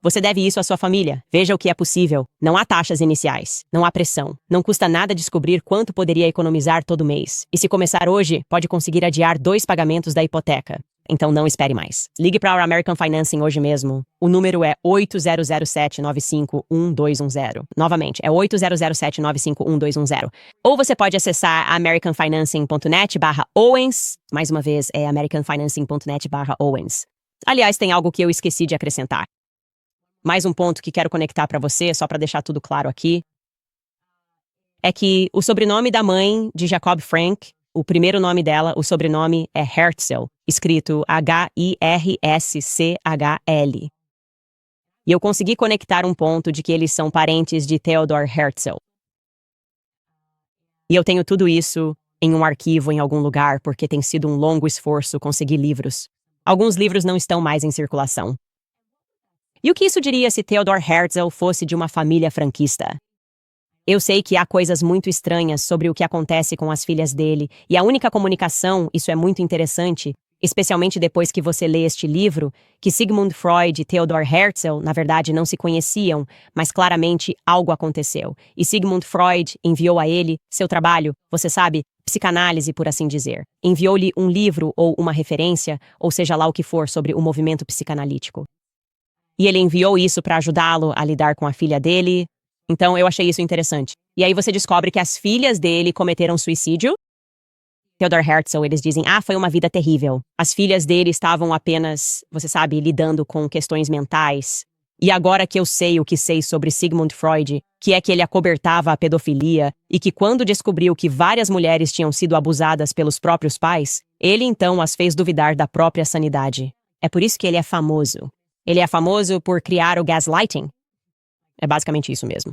Você deve isso à sua família. Veja o que é possível. Não há taxas iniciais. Não há pressão. Não custa nada descobrir quanto poderia economizar todo mês. E se começar hoje, pode conseguir adiar 2 pagamentos da hipoteca. Então não espere mais. Ligue para a American Financing hoje mesmo. O número é 8007951210. Novamente, é 8007951210. Ou você pode acessar americanfinancing.net/Owens. Mais uma vez, é americanfinancing.net/Owens. Aliás, tem algo que eu esqueci de acrescentar. Mais um ponto que quero conectar para você, só para deixar tudo claro aqui, é que o sobrenome da mãe de Jacob Frank, o primeiro nome dela, o sobrenome é Herzl, escrito Hirschl. E eu consegui conectar um ponto de que eles são parentes de Theodor Herzl. E eu tenho tudo isso em um arquivo em algum lugar porque tem sido um longo esforço conseguir livros. Alguns livros não estão mais em circulação. E o que isso diria se Theodore Herzl fosse de uma família franquista? Eu sei que há coisas muito estranhas sobre o que acontece com as filhas dele, e a única comunicação, isso é muito interessante, especialmente depois que você lê este livro, que Sigmund Freud e Theodor Herzl, na verdade, não se conheciam, mas claramente algo aconteceu. E Sigmund Freud enviou a ele seu trabalho, você sabe, psicanálise, por assim dizer. Enviou-lhe um livro ou uma referência, ou seja lá o que for, sobre o movimento psicanalítico. E ele enviou isso para ajudá-lo a lidar com a filha dele. Então, eu achei isso interessante. E aí você descobre que as filhas dele cometeram suicídio. Theodor Herzl, eles dizem, foi uma vida terrível. As filhas dele estavam apenas, você sabe, lidando com questões mentais. E agora que eu sei o que sei sobre Sigmund Freud, que é que ele acobertava a pedofilia e que quando descobriu que várias mulheres tinham sido abusadas pelos próprios pais, ele então as fez duvidar da própria sanidade. É por isso que ele é famoso. Ele é famoso por criar o gaslighting. É basicamente isso mesmo.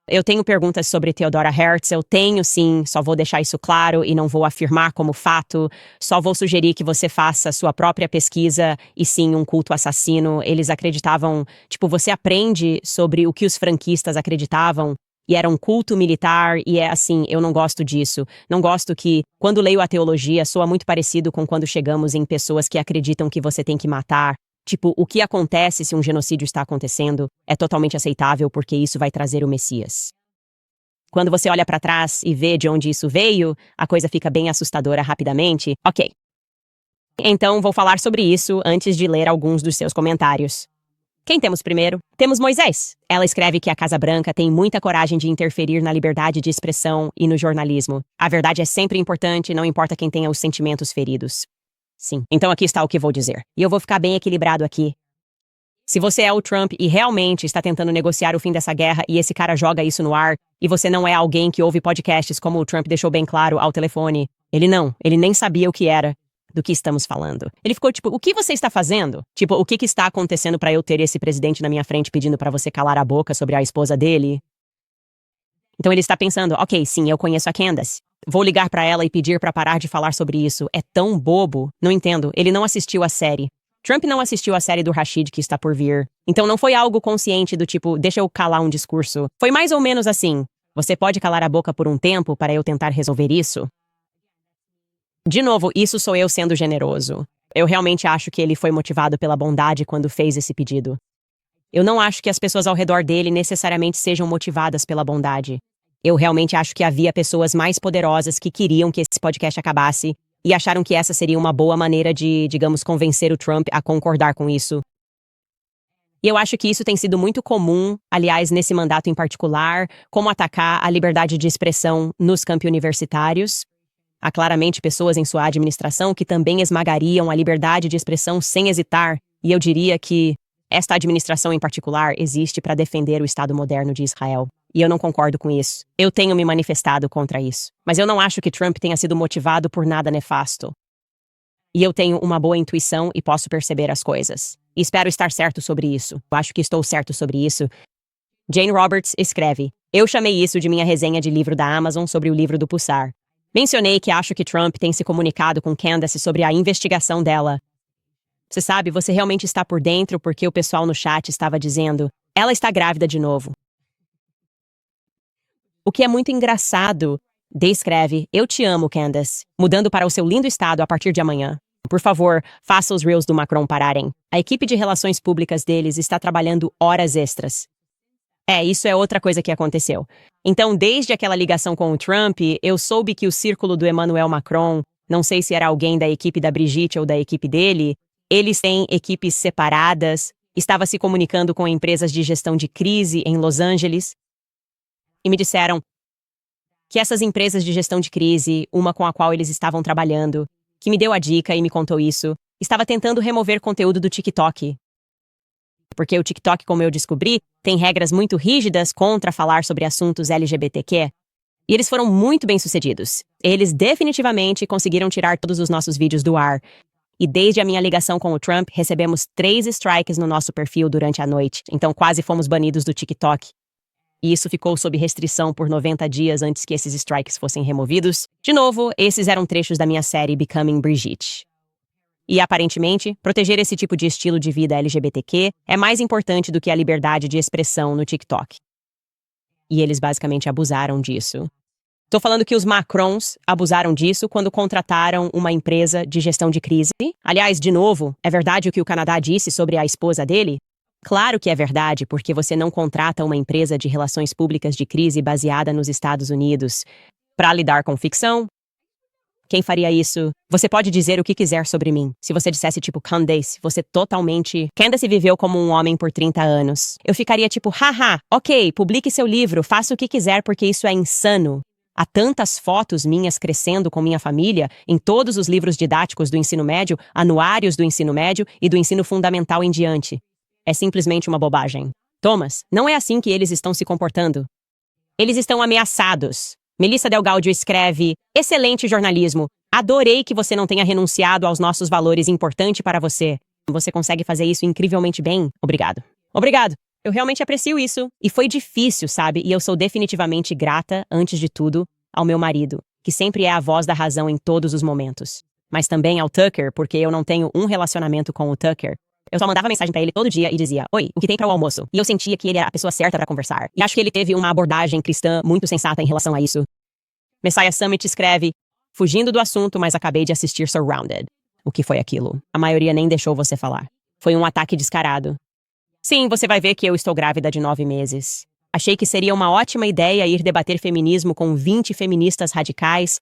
Eu tenho perguntas sobre Theodora Herzl, tenho sim, só vou deixar isso claro e não vou afirmar como fato, só vou sugerir que você faça sua própria pesquisa e sim, um culto assassino, eles acreditavam, você aprende sobre o que os franquistas acreditavam e era um culto militar e é assim, eu não gosto disso, não gosto que, quando leio a teologia, soa muito parecido com quando chegamos em pessoas que acreditam que você tem que matar. O que acontece se um genocídio está acontecendo é totalmente aceitável porque isso vai trazer o Messias. Quando você olha para trás e vê de onde isso veio, a coisa fica bem assustadora rapidamente. Ok. Então, vou falar sobre isso antes de ler alguns dos seus comentários. Quem temos primeiro? Temos Moisés. Ela escreve que a Casa Branca tem muita coragem de interferir na liberdade de expressão e no jornalismo. A verdade é sempre importante, não importa quem tenha os sentimentos feridos. Sim, então aqui está o que vou dizer. E eu vou ficar bem equilibrado aqui. Se você é o Trump e realmente está tentando negociar o fim dessa guerra e esse cara joga isso no ar, e você não é alguém que ouve podcasts como o Trump deixou bem claro ao telefone, ele nem sabia o que era do que estamos falando. Ele ficou o que você está fazendo? O que está acontecendo para eu ter esse presidente na minha frente pedindo para você calar a boca sobre a esposa dele? Então ele está pensando, ok, sim, eu conheço a Candace. Vou ligar pra ela e pedir pra parar de falar sobre isso. É tão bobo. Não entendo. Ele não assistiu a série. Trump não assistiu a série do Rashid que está por vir. Então não foi algo consciente do deixa eu calar um discurso. Foi mais ou menos assim. Você pode calar a boca por um tempo para eu tentar resolver isso? De novo, isso sou eu sendo generoso. Eu realmente acho que ele foi motivado pela bondade quando fez esse pedido. Eu não acho que as pessoas ao redor dele necessariamente sejam motivadas pela bondade. Eu realmente acho que havia pessoas mais poderosas que queriam que esse podcast acabasse e acharam que essa seria uma boa maneira de, convencer o Trump a concordar com isso. E eu acho que isso tem sido muito comum, aliás, nesse mandato em particular, como atacar a liberdade de expressão nos campi universitários. Há claramente pessoas em sua administração que também esmagariam a liberdade de expressão sem hesitar, e eu diria que esta administração em particular existe para defender o Estado moderno de Israel. E eu não concordo com isso. Eu tenho me manifestado contra isso. Mas eu não acho que Trump tenha sido motivado por nada nefasto. E eu tenho uma boa intuição e posso perceber as coisas. E espero estar certo sobre isso. Eu acho que estou certo sobre isso. Jane Roberts escreve, eu chamei isso de minha resenha de livro da Amazon sobre o livro do Pulsar. Mencionei que acho que Trump tem se comunicado com Candace sobre a investigação dela. Você sabe, você realmente está por dentro porque o pessoal no chat estava dizendo, ela está grávida de novo. O que é muito engraçado. Descreve, eu te amo, Candace. Mudando para o seu lindo estado a partir de amanhã. Por favor, faça os reels do Macron pararem. A equipe de relações públicas deles está trabalhando horas extras. Isso é outra coisa que aconteceu. Então, desde aquela ligação com o Trump, eu soube que o círculo do Emmanuel Macron, não sei se era alguém da equipe da Brigitte ou da equipe dele, eles têm equipes separadas, estava se comunicando com empresas de gestão de crise em Los Angeles, e me disseram que essas empresas de gestão de crise, uma com a qual eles estavam trabalhando, que me deu a dica e me contou isso, estava tentando remover conteúdo do TikTok. Porque o TikTok, como eu descobri, tem regras muito rígidas contra falar sobre assuntos LGBTQ. E eles foram muito bem-sucedidos. Eles definitivamente conseguiram tirar todos os nossos vídeos do ar. E desde a minha ligação com o Trump, recebemos 3 strikes no nosso perfil durante a noite. Então quase fomos banidos do TikTok. E isso ficou sob restrição por 90 dias antes que esses strikes fossem removidos. De novo, esses eram trechos da minha série Becoming Brigitte. E, aparentemente, proteger esse tipo de estilo de vida LGBTQ é mais importante do que a liberdade de expressão no TikTok. E eles basicamente abusaram disso. Tô falando que os Macrons abusaram disso quando contrataram uma empresa de gestão de crise. Aliás, de novo, é verdade o que o Canadá disse sobre a esposa dele? Claro que é verdade, porque você não contrata uma empresa de relações públicas de crise baseada nos Estados Unidos para lidar com ficção. Quem faria isso? Você pode dizer o que quiser sobre mim. Se você dissesse tipo Candace, você totalmente... Candace viveu como um homem por 30 anos. Eu ficaria tipo, haha, ok, publique seu livro, faça o que quiser porque isso é insano. Há tantas fotos minhas crescendo com minha família em todos os livros didáticos do ensino médio, anuários do ensino médio e do ensino fundamental em diante. É simplesmente uma bobagem. Thomas, não é assim que eles estão se comportando. Eles estão ameaçados. Melissa Del Gaudio escreve, excelente jornalismo. Adorei que você não tenha renunciado aos nossos valores, importante para você. Você consegue fazer isso incrivelmente bem. Obrigado. Obrigado. Eu realmente aprecio isso. E foi difícil, sabe? E eu sou definitivamente grata, antes de tudo, ao meu marido, que sempre é a voz da razão em todos os momentos. Mas também ao Tucker, porque eu não tenho um relacionamento com o Tucker. Eu só mandava mensagem pra ele todo dia e dizia, oi, o que tem para o almoço? E eu sentia que ele era a pessoa certa para conversar. E acho que ele teve uma abordagem cristã muito sensata em relação a isso. Messiah Summit escreve, fugindo do assunto, mas acabei de assistir Surrounded. O que foi aquilo? A maioria nem deixou você falar. Foi um ataque descarado. Sim, você vai ver que eu estou grávida de 9 meses. Achei que seria uma ótima ideia ir debater feminismo com 20 feministas radicais.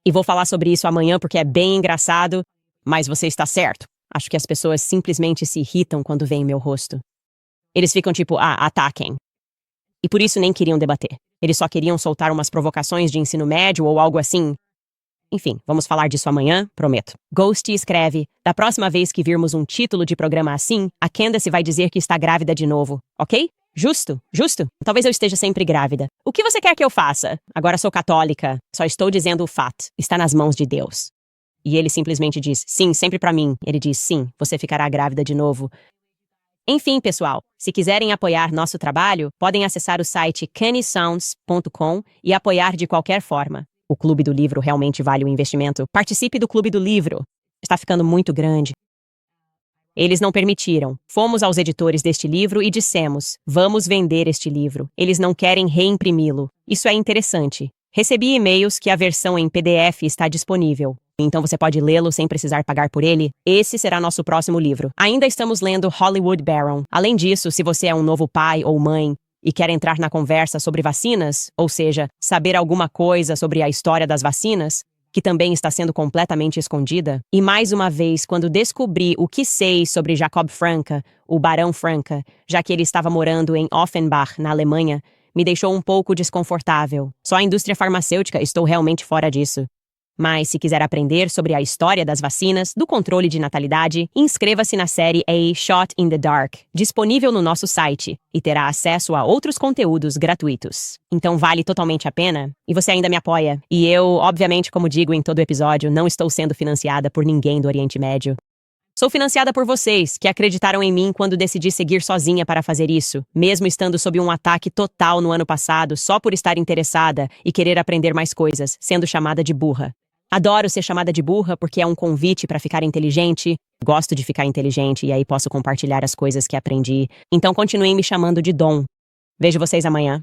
E vou falar sobre isso amanhã porque é bem engraçado. Mas você está certo. Acho que as pessoas simplesmente se irritam quando veem meu rosto. Eles ficam tipo, ataquem. E por isso nem queriam debater. Eles só queriam soltar umas provocações de ensino médio ou algo assim. Enfim, vamos falar disso amanhã, prometo. Ghosty escreve, da próxima vez que virmos um título de programa assim, a Candace vai dizer que está grávida de novo, ok? Justo, justo. Talvez eu esteja sempre grávida. O que você quer que eu faça? Agora sou católica. Só estou dizendo o fato. Está nas mãos de Deus. E ele simplesmente diz, sim, sempre pra mim. Ele diz, sim, você ficará grávida de novo. Enfim, pessoal, se quiserem apoiar nosso trabalho, podem acessar o site cannysounds.com e apoiar de qualquer forma. O Clube do Livro realmente vale o investimento. Participe do Clube do Livro. Está ficando muito grande. Eles não permitiram. Fomos aos editores deste livro e dissemos, vamos vender este livro. Eles não querem reimprimi-lo. Isso é interessante. Recebi e-mails que a versão em PDF está disponível. Então você pode lê-lo sem precisar pagar por ele. Esse será nosso próximo livro. Ainda estamos lendo Hollywood Baron. Além disso, se você é um novo pai ou mãe e quer entrar na conversa sobre vacinas, ou seja, saber alguma coisa sobre a história das vacinas, que também está sendo completamente escondida, e mais uma vez, quando descobri o que sei sobre Jacob Franca, o Barão Franca, já que ele estava morando em Offenbach, na Alemanha, me deixou um pouco desconfortável. Só a indústria farmacêutica, estou realmente fora disso. Mas se quiser aprender sobre a história das vacinas, do controle de natalidade, inscreva-se na série A Shot in the Dark, disponível no nosso site, e terá acesso a outros conteúdos gratuitos. Então vale totalmente a pena, e você ainda me apoia. E eu, obviamente, como digo em todo episódio, não estou sendo financiada por ninguém do Oriente Médio. Sou financiada por vocês, que acreditaram em mim quando decidi seguir sozinha para fazer isso, mesmo estando sob um ataque total no ano passado, só por estar interessada e querer aprender mais coisas, sendo chamada de burra. Adoro ser chamada de burra porque é um convite para ficar inteligente. Gosto de ficar inteligente e aí posso compartilhar as coisas que aprendi. Então continuem me chamando de Dom. Vejo vocês amanhã.